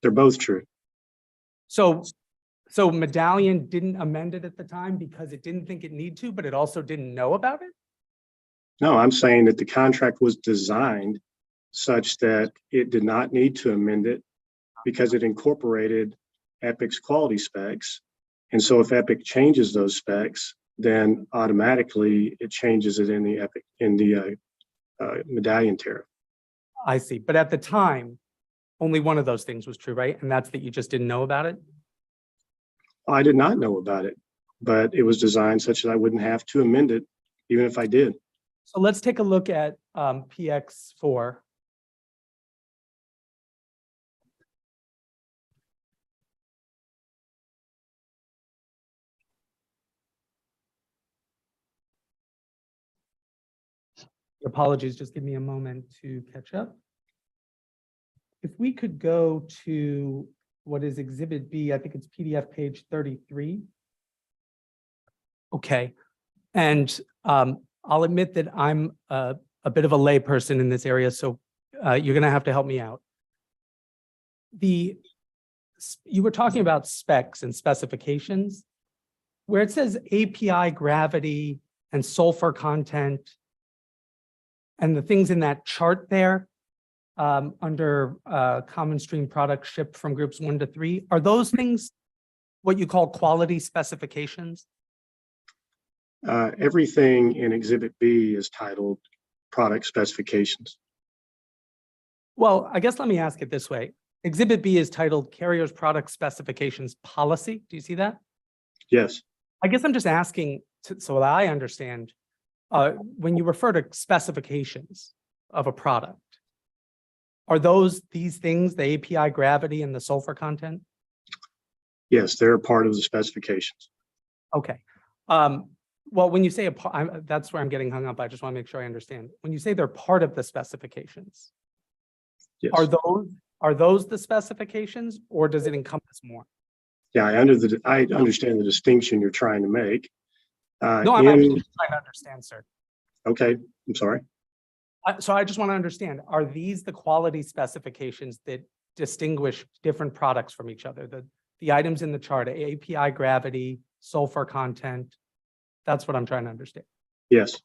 They're both true.
So Medallion didn't amend it at the time because it didn't think it need to, but it also didn't know about it?
No, I'm saying that the contract was designed such that it did not need to amend it because it incorporated Epic's quality specs. And so if Epic changes those specs, then automatically it changes it in the Medallion tariff.
I see. But at the time, only one of those things was true, right? And that's that you just didn't know about it?
I did not know about it, but it was designed such that I wouldn't have to amend it, even if I did.
So let's take a look at PX4. Apologies, just give me a moment to catch up. If we could go to what is Exhibit B, I think it's PDF page 33. Okay, and I'll admit that I'm a bit of a layperson in this area, so you're gonna have to help me out. You were talking about specs and specifications, where it says API gravity and sulfur content, and the things in that chart there under common stream products shipped from groups 1 to 3, are those things what you call quality specifications?
Everything in Exhibit B is titled product specifications.
Well, I guess let me ask it this way. Exhibit B is titled Carrier's Product Specifications Policy. Do you see that?
Yes,
I guess I'm just asking so that I understand, when you refer to specifications of a product, are these things, the API gravity and the sulfur content?
yes, they're a part of the specifications.
Okay. Well, when you say that's where I'm getting hung up. I just want to make sure I understand. When you say they're part of the specifications,
Yes.
are those the specifications, or does it encompass more?
Yeah, I understand the distinction you're trying to make.
No, I'm actually just trying to understand, sir.
Okay, I'm sorry.
So I just want to understand, are these the quality specifications that distinguish different products from each other? The items in the chart, API gravity, sulfur content, that's what I'm trying to understand.
Yes,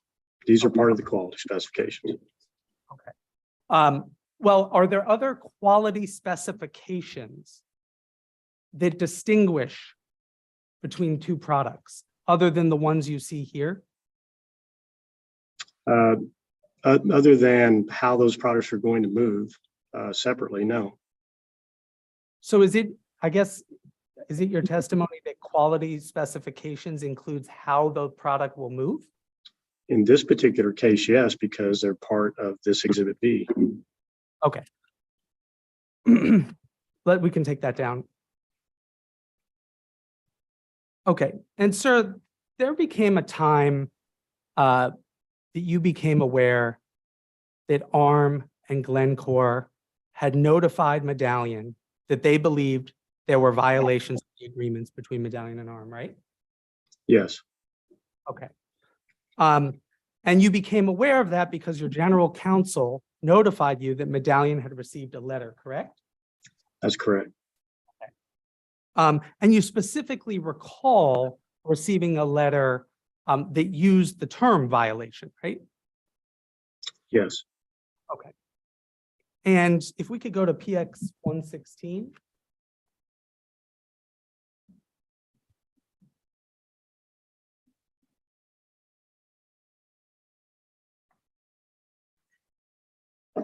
these are part of the quality specifications.
Okay. Well, are there other quality specifications that distinguish between two products other than the ones you see here?
Other than how those products are going to move separately, no.
So is it your testimony that quality specifications includes how the product will move?
In this particular case, yes, because they're part of this Exhibit B.
Okay. we can take that down. Okay, and sir, there became a time that you became aware that ARM and Glencore had notified Medallion that they believed there were violations of the agreements between Medallion and ARM, right?
Yes,
Okay. And you became aware of that because your general counsel notified you that Medallion had received a letter, correct?
that's correct.
And you specifically recall receiving a letter that used the term violation, right?
Yes.
Okay. And if we could go to PX 116.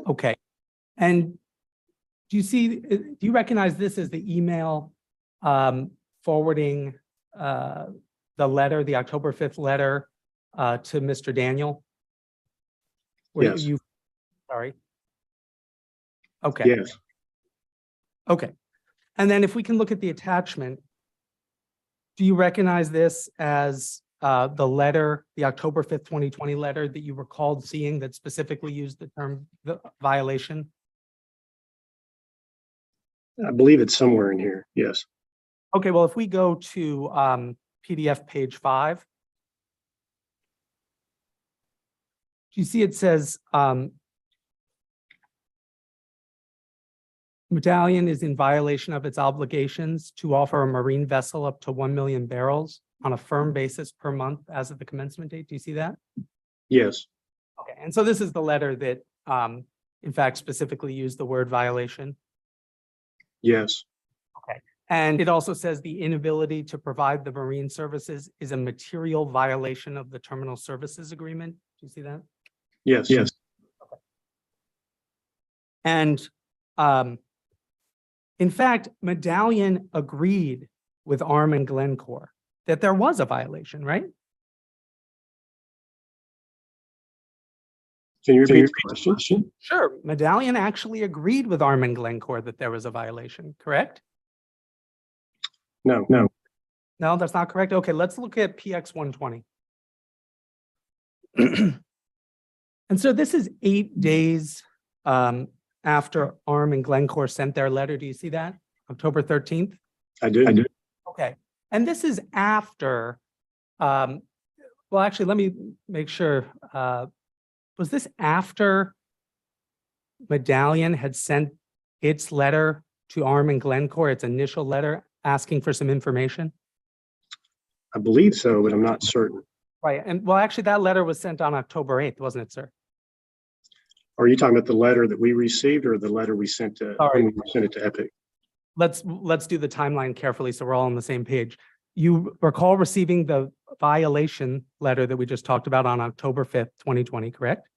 Okay. And do you recognize this as the email forwarding the letter, the October 5th letter to Mr. Daniel? Where
Yes.
Sorry. Okay.
Yes.
Okay. And then if we can look at the attachment, do you recognize this as the letter, the October 5th, 2020 letter that you recalled seeing that specifically used the term violation?
I believe it's somewhere in here. Yes.
Okay, well, if we go to PDF page 5, do you see it says Medallion is in violation of its obligations to offer a marine vessel up to 1 million barrels on a firm basis per month as of the commencement date. Do you see that?
Yes.
Okay, and so this is the letter that in fact specifically used the word violation.
Yes.
And it also says the inability to provide the marine services is a material violation of the terminal services agreement. Do you see that?
Yes. Yes.
And in fact, Medallion agreed with ARM and Glencore that there was a violation, right?
Can you repeat the question?
Sure. Medallion actually agreed with ARM and Glencore that there was a violation, correct?
No. No.
No, that's not correct. Okay, let's look at PX 120. And so this is 8 days after ARM and Glencore sent their letter. Do you see that? October 13th?
I do. I do.
Okay. And this is after, well, actually, let me make sure. Was this after Medallion had sent its letter to ARM and Glencore, its initial letter asking for some information?
I believe so, but I'm not certain.
Right. And well, actually, that letter was sent on October 8th, wasn't it, sir?
Are you talking about the letter that we received or the letter we sent to,
Sorry.
when we sent it to Epic?
Let's do the timeline carefully so we're all on the same page. You recall receiving the violation letter that we just talked about on October 5th, 2020, correct?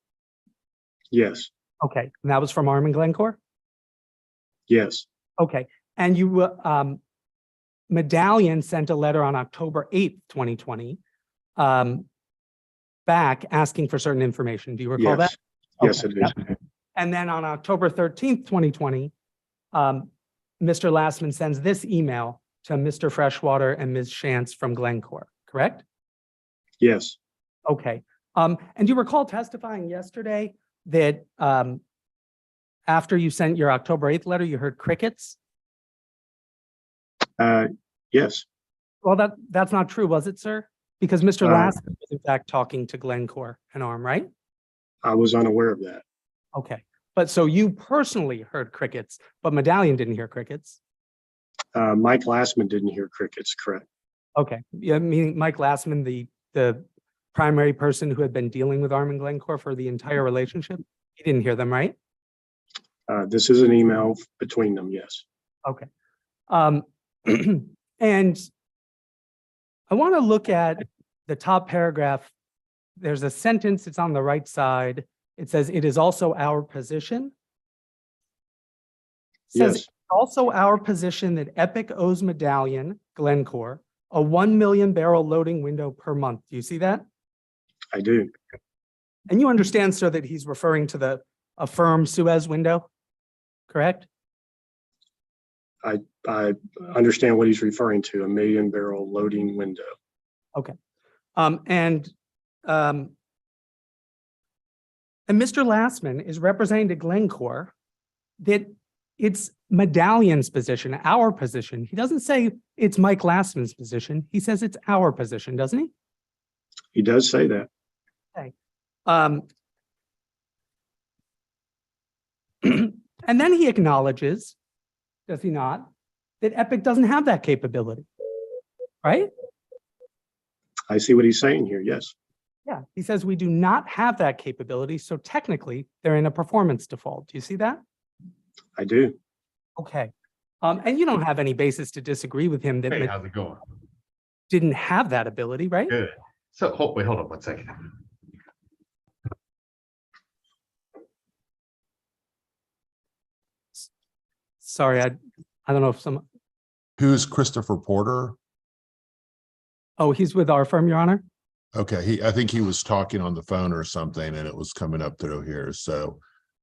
Yes.
Okay. And that was from ARM and Glencore?
Yes.
Okay. And you, Medallion sent a letter on October 8th, 2020, back asking for certain information. Do you recall that?
Yes,
Okay,
it is.
yep. And then on October 13th, 2020, Mr. Lastman sends this email to Mr. Freshwater and Ms. Shantz from Glencore, correct?
Yes.
Okay. And do you recall testifying yesterday that after you sent your October 8th letter, you heard crickets?
Yes.
Well, that's not true, was it, sir? Because Mr. Lastman was in fact talking to Glencore and ARM, right?
I was unaware of that.
Okay. But so you personally heard crickets, but Medallion didn't hear crickets.
Mike Lastman didn't hear crickets, correct?
Okay. Yeah, meaning Mike Lastman, the primary person who had been dealing with ARM and Glencore for the entire relationship, he didn't hear them, right?
This is an email between them, yes.
Okay. And I want to look at the top paragraph. There's a sentence, it's on the right side. It says, it is also our position. It says,
Yes.
it's also our position that Epic owes Medallion, Glencore, a 1 million barrel loading window per month. Do you see that?
I do.
And you understand, sir, that he's referring to a firm Suez window, correct?
I understand what he's referring to, a 1,000,000 barrel loading window.
And Mr. Lastman is representing to Glencore that it's Medallion's position, our position. He doesn't say it's Mike Lastman's position. He says it's our position, doesn't he?
He does say that.
Um, and then he acknowledges, does he not, that Epic doesn't have that capability, right?
I see what he's saying here. Yes,
Yeah, he says we do not have that capability, so technically they're in a performance default. Do you see that?
I do.
Okay. And you don't have any basis to disagree with him that
Hey,
Mc-
how's it going?
didn't have that ability, right?
Good. So, wait, hold on 1 second.
Sorry, I don't know if
Who's Christopher Porter?
oh, he's with our firm, Your Honor?
Okay, I think he was talking on the phone or something and it was coming up through here, so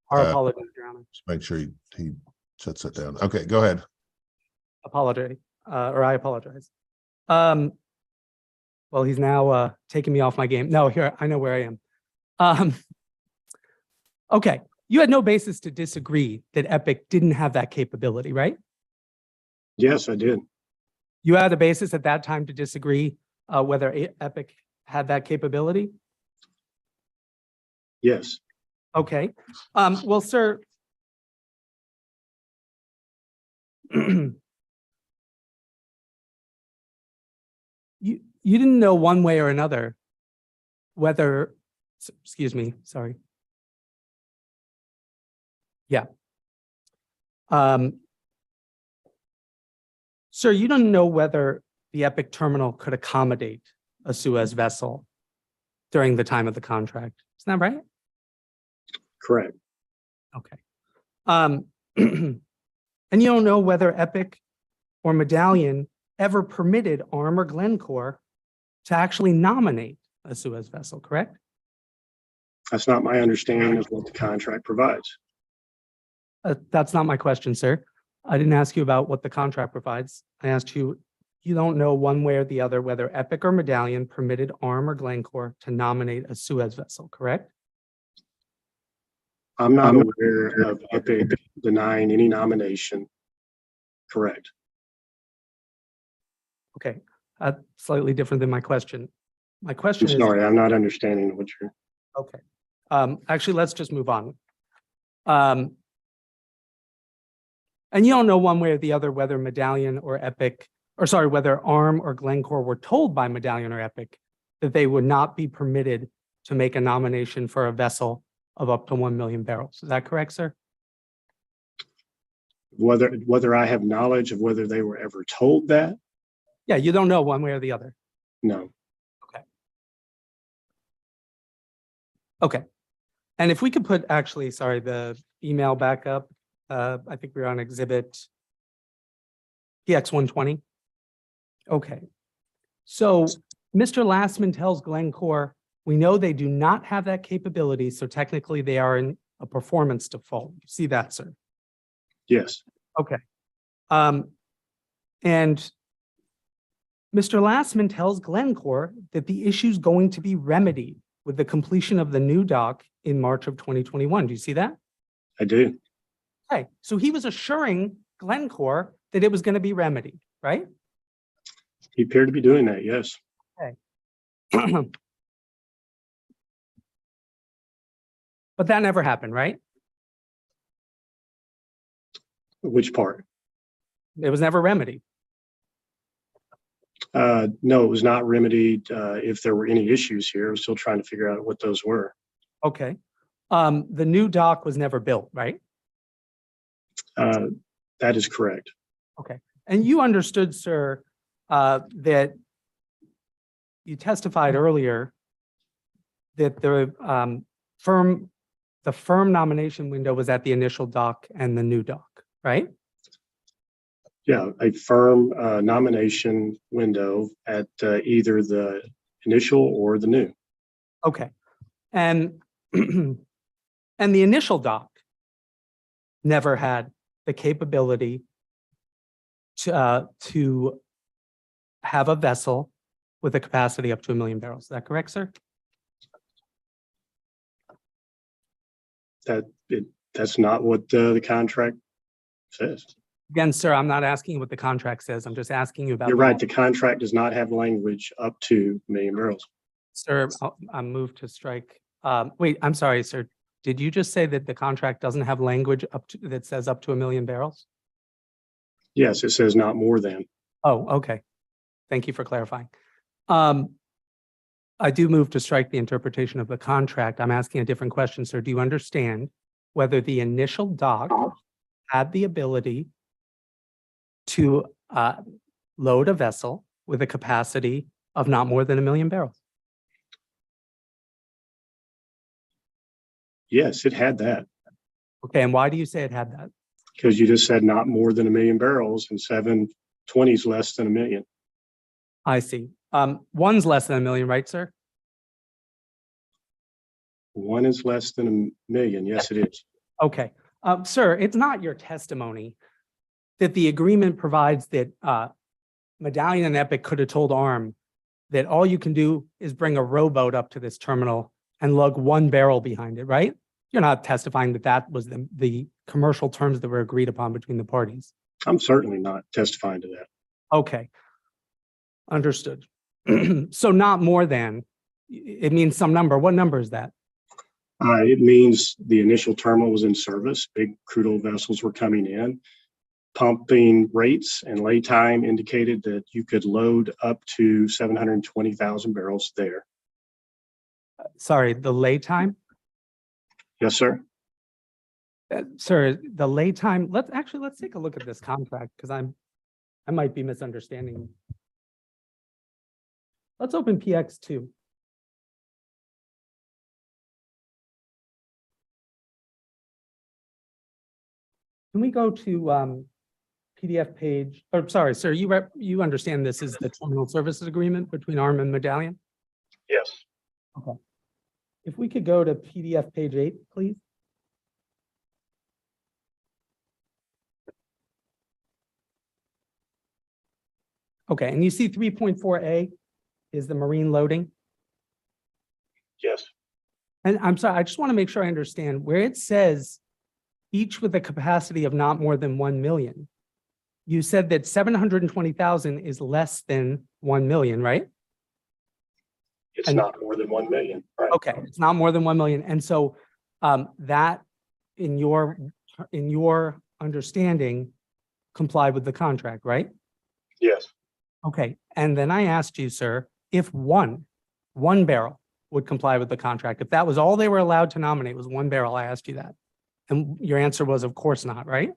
Our
Uh,
apologies, Your Honor.
just make sure he shuts it down. Okay, go ahead.
Apologize, or I apologize. Well, he's now taking me off my game. No, here, I know where I am. Okay, you had no basis to disagree that Epic didn't have that capability, right?
Yes, I did.
You had a basis at that time to disagree whether Epic had that capability?
Yes,
Okay. Well, sir. You didn't know one way or another whether, excuse me, sorry. Yeah. Sir, you don't know whether the Epic terminal could accommodate a Suez vessel during the time of the contract. Isn't that right?
correct.
Okay. And you don't know whether Epic or Medallion ever permitted Arm or Glencore to actually nominate a Suez vessel, correct?
That's not my understanding of what the contract provides.
That's not my question, sir. I didn't ask you about what the contract provides. I asked you, you don't know one way or the other whether Epic or Medallion permitted Arm or Glencore to nominate a Suez vessel, correct?
I'm not aware of Epic denying any nomination. Correct.
Okay, slightly different than my question. My
I'm
question is,
sorry, I'm not understanding what you're.
okay. Actually, let's just move on. And you don't know one way or the other whether Medallion or Epic, or sorry, whether Arm or Glencore were told by Medallion or Epic that they would not be permitted to make a nomination for a vessel of up to 1 million barrels. Is that correct, sir?
Whether I have knowledge of whether they were ever told that?
Yeah, you don't know one way or the other.
No.
Okay. And if we could put actually, sorry, the email back up. I think we're on exhibit PX 120. Okay. So Mr. Lastman tells Glencore, we know they do not have that capability, so technically they are in a performance default. You see that, sir?
Yes.
Okay. And Mr. Lastman tells Glencore that the issue is going to be remedied with the completion of the new dock in March of 2021. Do you see that?
I do.
Okay, so he was assuring Glencore that it was going to be remedied, right?
He appeared to be doing that. Yes.
But that never happened, right?
Which part?
It was never remedied.
No, it was not remedied. If there were any issues here, I was still trying to figure out what those were.
Okay. The new dock was never built, right?
That is correct.
Okay. And you understood, sir, that you testified earlier that the firm nomination window was at the initial dock and the new dock, right?
Yeah, a firm nomination window at either the initial or the new.
Okay. And and the initial dock never had the capability to have a vessel with a capacity up to 1 million barrels. Is that correct, sir?
That's not what the contract says.
Again, sir, I'm not asking you what the contract says. I'm just asking you about.
You're right, the contract does not have language up to 1 million barrels.
Sir, I'm moved to strike. Wait, I'm sorry, sir. Did you just say that the contract doesn't have language up to, that says up to 1 million barrels?
Yes, it says not more than.
Oh, okay. Thank you for clarifying. I do move to strike the interpretation of the contract. I'm asking a different question, sir. Do you understand whether the initial dock had the ability to load a vessel with a capacity of not more than 1 million barrels?
Yes, it had that,
Okay, and why do you say it had that?
because you just said not more than 1 million barrels and 720 is less than 1 million.
I see. One's less than 1 million, right, sir?
One is less than 1 million. Yes, it is.
Okay. Sir, it's not your testimony that the agreement provides that Medallion and Epic could have told ARM that all you can do is bring a rowboat up to this terminal and lug 1 barrel behind it, right? You're not testifying that that was the commercial terms that were agreed upon between the parties.
I'm certainly not testifying to that.
Okay. Understood. So not more than, it means some number. What number is that?
It means the initial terminal was in service. Big crude oil vessels were coming in. Pumping rates and lay time indicated that you could load up to 720,000 barrels there.
Sorry, the lay time?
Yes, sir.
Sir, the lay time, let's take a look at this contract because I might be misunderstanding. Let's open PX2. Can we go to PDF page, or sorry, sir, you understand this is the terminal services agreement between ARM and Medallion?
Yes.
Okay. If we could go to PDF page 8, please. Okay, and you see 3.4A is the marine loading?
Yes.
And I'm sorry, I just want to make sure I understand where it says each with a capacity of not more than 1 million. You said that 720,000 is less than 1 million, right?
It's
And-
not more than 1 million. Right.
Okay, it's not more than 1 million. And so that in your understanding complied with the contract, right?
Yes.
Okay, and then I asked you, sir, if one barrel would comply with the contract, if that was all they were allowed to nominate was 1 barrel, I asked you that. And your answer was, of course not, right?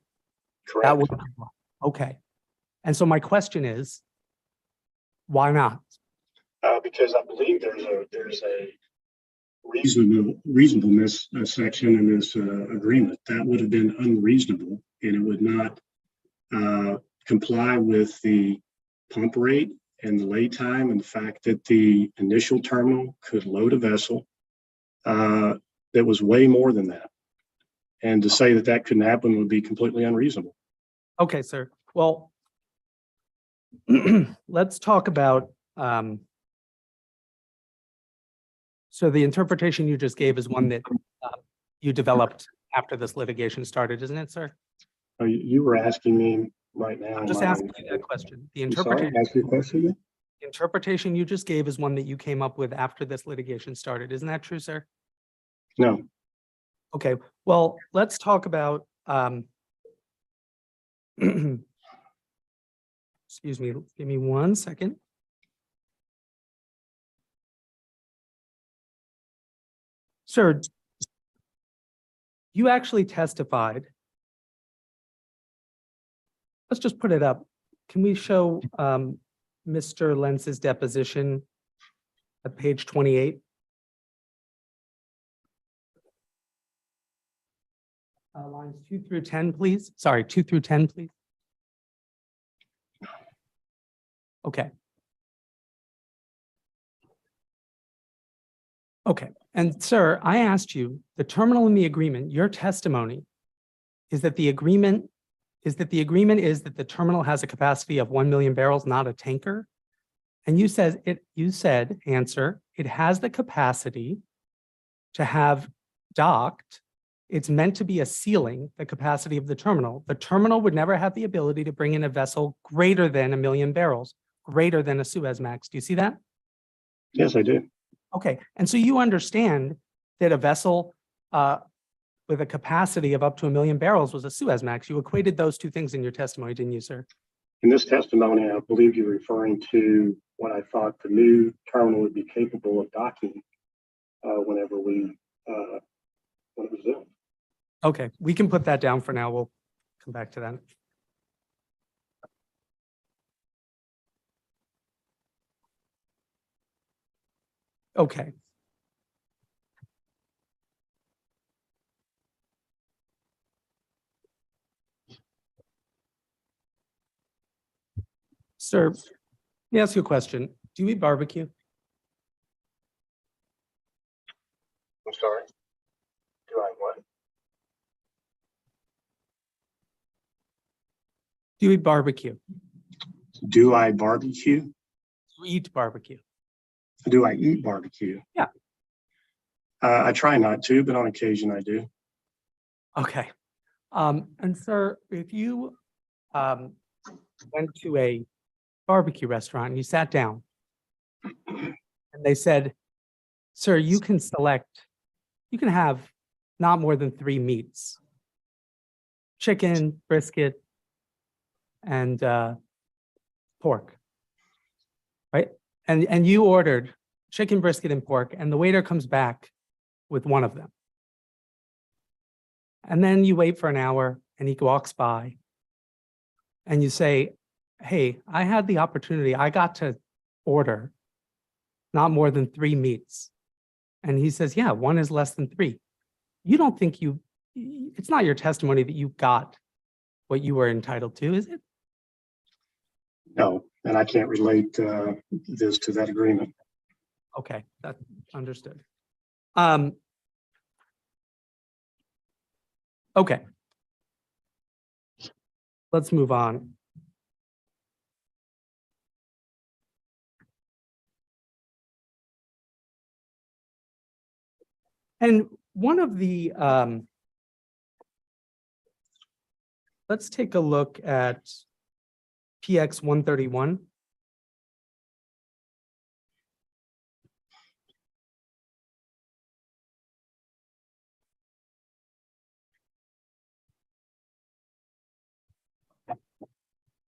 Correct.
That would comply. Okay. And so my question is, why not?
Because I believe there's a reasonableness section in this agreement that would have been unreasonable, and it would not comply with the pump rate and the lay time and the fact that the initial terminal could load a vessel that was way more than that. And to say that that couldn't happen would be completely unreasonable.
Okay, sir. Well, let's talk about, so the interpretation you just gave is one that you developed after this litigation started, isn't it, sir?
You were asking me right now.
I'm just asking you that question. The
I'm sorry, ask your question again?
interpretation you just gave is one that you came up with after this litigation started. Isn't that true, sir?
No.
Okay, well, let's talk about, excuse me, give me 1 second. Sir, you actually testified. Let's just put it up. Can we show Mr. Lentz's deposition at page 28? Lines 2 through 10, please. Sorry, 2 through 10, please. Okay. Okay, and sir, I asked you, the terminal in the agreement, your testimony is that the agreement is that the agreement is that the terminal has a capacity of 1 million barrels, not a tanker. And you said, answer, it has the capacity to have docked. It's meant to be a ceiling, the capacity of the terminal. The terminal would never have the ability to bring in a vessel greater than 1 million barrels, greater than a Suezmax. Do you see that?
Yes, I do.
Okay, and so you understand that a vessel with a capacity of up to 1 million barrels was a Suezmax. You equated those two things in your testimony, didn't you, sir?
In this testimony, I believe you're referring to what I thought the new terminal would be capable of docking whenever when it was built.
Okay, we can put that down for now. We'll come back to that. Okay. Sir, let me ask you a question. Do you eat barbecue?
I'm sorry. Do I what?
Do you eat barbecue?
Do I barbecue?
Do you eat barbecue?
Do I eat barbecue?
Yeah.
I try not to, but on occasion I do.
Okay. And sir, if you went to a barbecue restaurant and you sat down and they said, sir, you can have not more than 3 meats, chicken, brisket, and pork, right? And you ordered chicken, brisket, and pork, and the waiter comes back with one of them. And then you wait for an hour and he walks by and you say, hey, I had the opportunity, I got to order not more than 3 meats. And he says, yeah, 1 is less than 3. You don't think it's not your testimony that you got what you were entitled to, is it?
No, and I can't relate this to that agreement.
Okay, that's understood. Okay. Let's move on. And one of the, let's take a look at PX 131.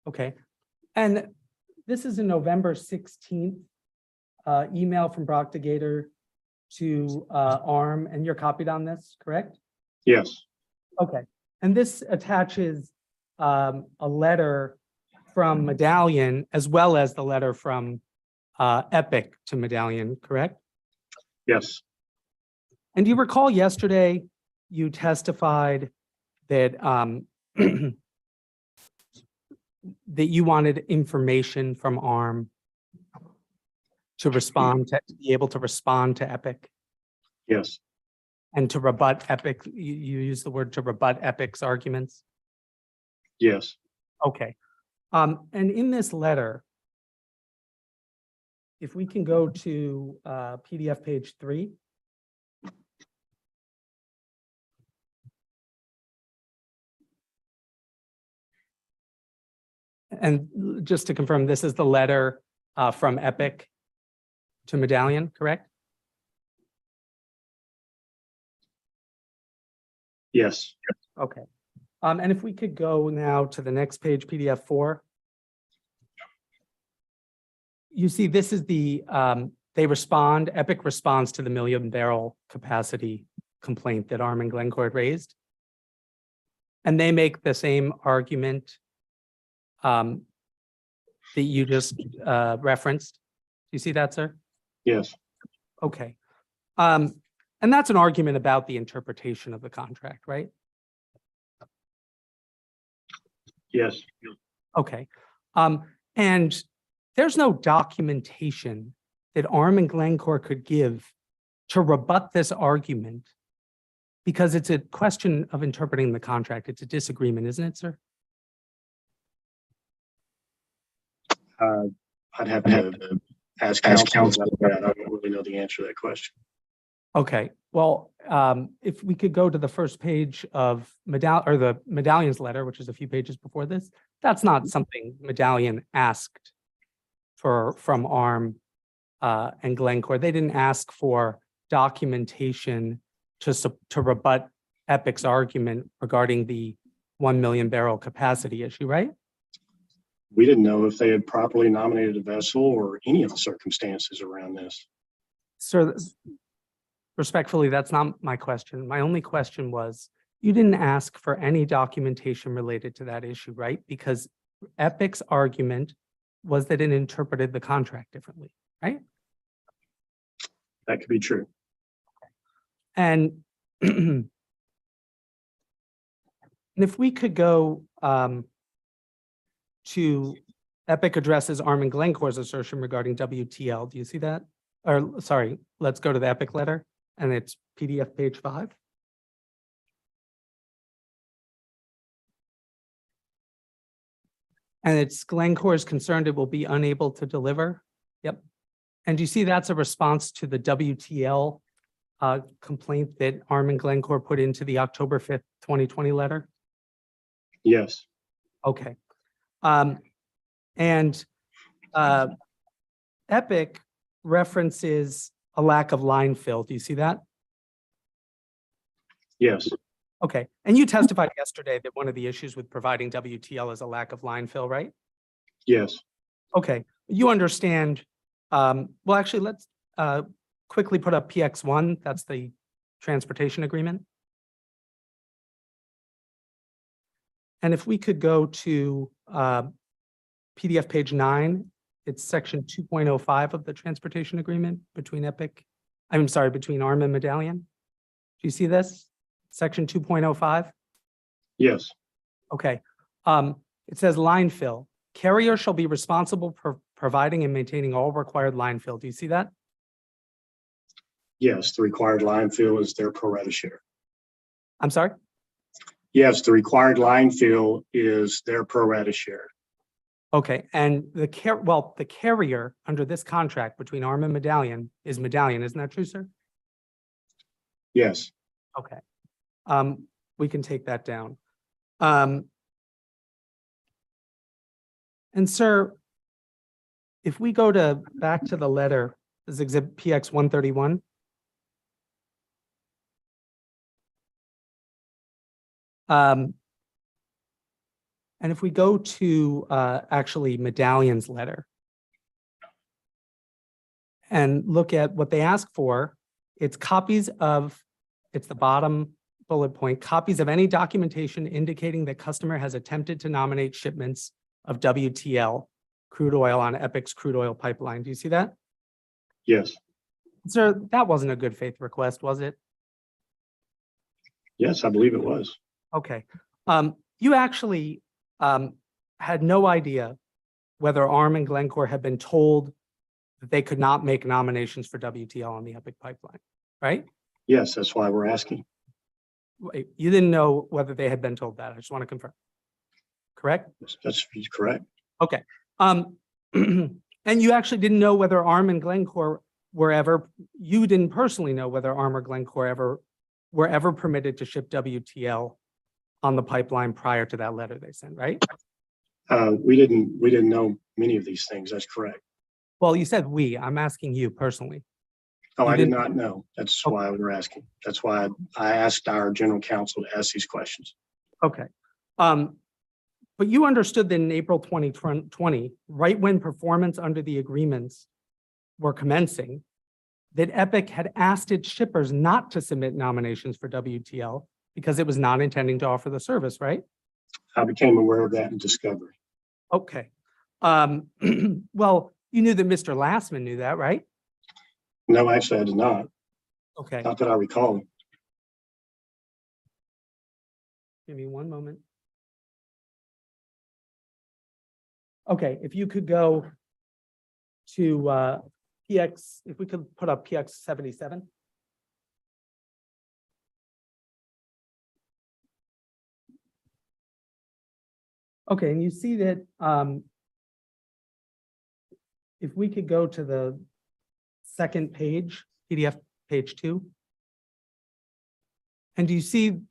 Okay, and this is a November 16th email from Brock DeGator to ARM, and you're copied on this, correct?
Yes.
Okay, and this attaches a letter from Medallion as well as the letter from Epic to Medallion, correct?
Yes.
And do you recall yesterday you testified that that you wanted information from ARM to respond to be able to respond to Epic?
Yes.
And to rebut Epic, you use the word to rebut Epic's arguments?
Yes.
Okay. And in this letter, if we can go to PDF page 3. And just to confirm, this is the letter from Epic to Medallion, correct?
Yes.
Okay. And if we could go now to the next page, PDF 4. You see, this is the, Epic responds to the 1 million barrel capacity complaint that ARM and Glencore had raised. And they make the same argument that you just referenced. Do you see that, sir?
Yes.
Okay. And that's an argument about the interpretation of the contract, right?
Yes.
Okay. And there's no documentation that ARM and Glencore could give to rebut this argument because it's a question of interpreting the contract. It's a disagreement, isn't it, sir?
I'd have to ask counsel about that. I don't really know the answer to that question.
Okay, well, if we could go to the first page of the Medallion's letter, which is a few pages before this, that's not something Medallion asked from ARM and Glencore. They didn't ask for documentation to rebut Epic's argument regarding the 1 million barrel capacity issue, right?
We didn't know if they had properly nominated a vessel or any of the circumstances around this.
Sir, respectfully, that's not my question. My only question was, you didn't ask for any documentation related to that issue, right? Because Epic's argument was that it interpreted the contract differently, right?
That could be true.
And and if we could go to Epic addresses ARM and Glencore's assertion regarding WTL. Do you see that? Or sorry, let's go to the Epic letter, and it's PDF page 5. And it's Glencore is concerned it will be unable to deliver. Yep. And do you see that's a response to the WTL complaint that ARM and Glencore put into the October 5th, 2020 letter?
Yes.
Okay. And Epic references a lack of line fill. Do you see that?
Yes.
Okay. And you testified yesterday that one of the issues with providing WTL is a lack of line fill, right?
Yes.
Okay. You understand. Well, actually, let's quickly put up PX1. That's the transportation agreement. And if we could go to PDF page 9, it's section 2.05 of the transportation agreement between between ARM and Medallion. Do you see this? Section 2.05?
Yes.
Okay. It says line fill. Carrier shall be responsible for providing and maintaining all required line fill. Do you see that?
Yes. The required line fill is their pro rata share.
I'm sorry?
Yes. The required line fill is their pro rata share.
Okay. And the carrier under this contract between ARM and Medallion is Medallion. Isn't that true, sir?
Yes.
Okay. We can take that down. And sir, if we go back to the letter, this is exhibit PX 131. And if we go to actually Medallion's letter and look at what they ask for, it's the bottom bullet point, copies of any documentation indicating that customer has attempted to nominate shipments of WTL, crude oil on Epic's crude oil pipeline. Do you see that?
Yes.
Sir, that wasn't a good faith request, was it?
Yes, I believe it was.
Okay. You actually had no idea whether ARM and Glencore had been told that they could not make nominations for WTL on the Epic pipeline, right?
Yes, that's why we're asking.
Wait, you didn't know whether they had been told that. I just want to confirm. Correct?
That's correct.
Okay. And you actually didn't know whether ARM and Glencore you didn't personally know whether ARM or Glencore were ever permitted to ship WTL on the pipeline prior to that letter they sent, right?
We didn't know many of these things. That's correct.
Well, you said we. I'm asking you personally.
Oh,
You
I did
didn't-
not know. That's
Okay.
why we're asking. That's why I asked our general counsel to ask these questions.
Okay. But you understood that in April 2020, right when performance under the agreements were commencing, that Epic had asked its shippers not to submit nominations for WTL because it was not intending to offer the service, right?
I became aware of that in discovery.
Okay. Well, you knew that Mr. Lastman knew that, right?
No, actually, I did not.
Okay.
Not that I recall.
Give me one moment. Okay, if you could go to PX, if we could put up PX 77. Okay, and you see that if we could go to the second page, PDF page 2. And do you see,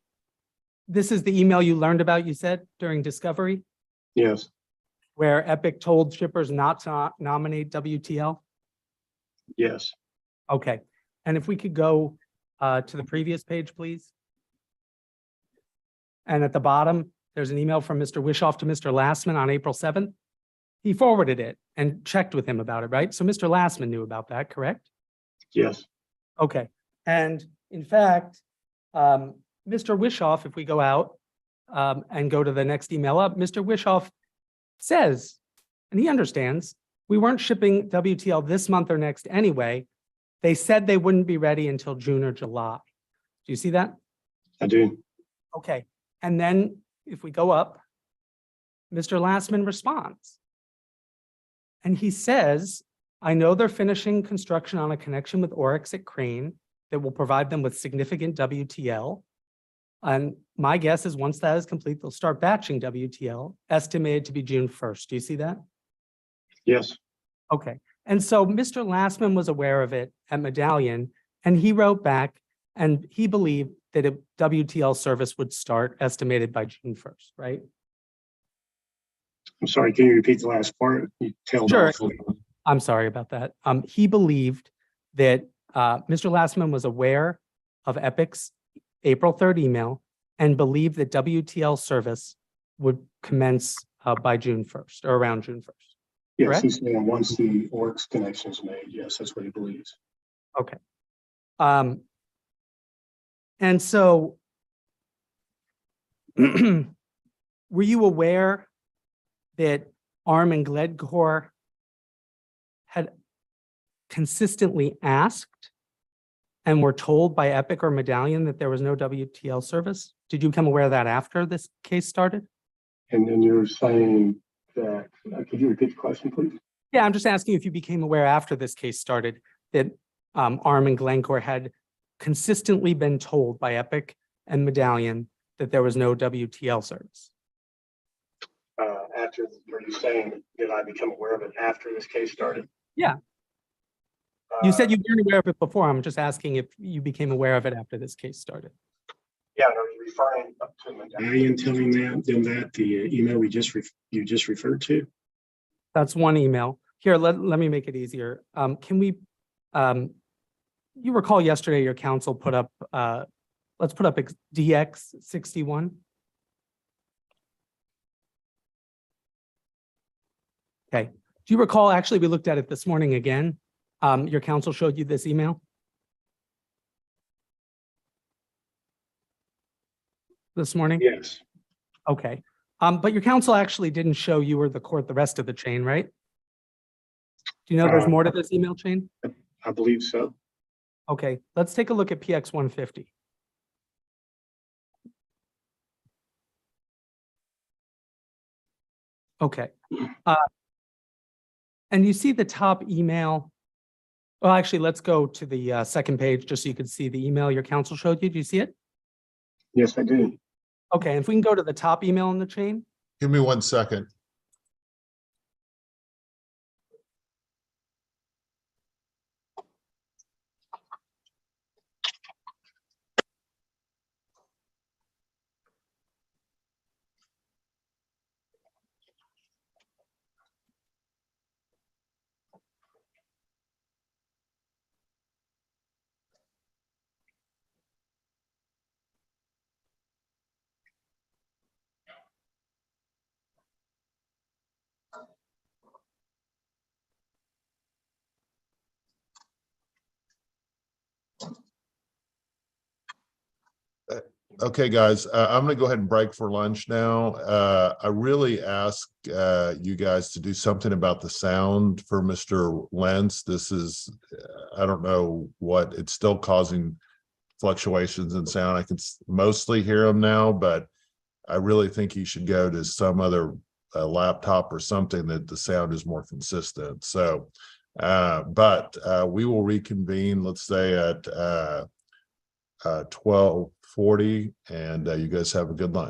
this is the email you learned about, you said, during discovery,
Yes,
where Epic told shippers not to nominate WTL?
yes.
Okay, and if we could go to the previous page, please. And at the bottom, there's an email from Mr. Wishoff to Mr. Lastman on April 7th. He forwarded it and checked with him about it, right? So Mr. Lastman knew about that, correct?
Yes.
Okay, and in fact, Mr. Wishoff, if we go out and go to the next email up, Mr. Wishoff says, and he understands, we weren't shipping WTL this month or next anyway. They said they wouldn't be ready until June or July. Do you see that?
I do.
Okay, and then if we go up, Mr. Lastman responds. And he says, I know they're finishing construction on a connection with Oryx at Crane that will provide them with significant WTL. And my guess is once that is complete, they'll start batching WTL, estimated to be June 1st. Do you see that?
Yes.
Okay, and so Mr. Lastman was aware of it at Medallion, and he wrote back, and he believed that a WTL service would start estimated by June 1st, right?
I'm sorry, can you repeat the last part? You tailed
Sure.
off.
I'm sorry about that. He believed that Mr. Lastman was aware of Epic's April 3rd email and believed that WTL service would commence by June 1st or around June 1st.
Yes,
correct?
he's saying once the Oryx connection is made, yes, that's what he believes.
Okay. And so were you aware that Arm and Glencore had consistently asked and were told by Epic or Medallion that there was no WTL service? Did you become aware of that after this case started?
And then you're saying that, could you repeat the question, please?
Yeah, I'm just asking if you became aware after this case started that Arm and Glencore had consistently been told by Epic and Medallion that there was no WTL service.
Are you saying that I become aware of it after this case started?
Yeah. You said you weren't aware of it before. I'm just asking if you became aware of it after this case started.
Yeah, and are you referring to Medallion telling them that the email you just referred to?
That's one email. Here, let me make it easier. Can we, you recall yesterday your council put up, let's put up DX 61. Okay. Do you recall, actually, we looked at it this morning again. Your council showed you this email? This morning?
Yes.
Okay. But your council actually didn't show you or the court the rest of the chain, right? Do you know there's more to this email chain?
I believe so.
Okay, let's take a look at PX 150. Okay. And you see the top email. Well, actually, let's go to the second page just so you can see the email your council showed you. Do you see it?
Yes, I do.
Okay, if we can go to the top email in the chain.
Give me 1 second. Okay, guys, I'm gonna go ahead and break for lunch now. I really ask you guys to do something about the sound for Mr. Lentz. This is, I don't know what, it's still causing fluctuations in sound. I can mostly hear him now, but I really think he should go to some other laptop or something that the sound is more consistent. So, but we will reconvene, let's say at 12:40, and you guys have a good lunch.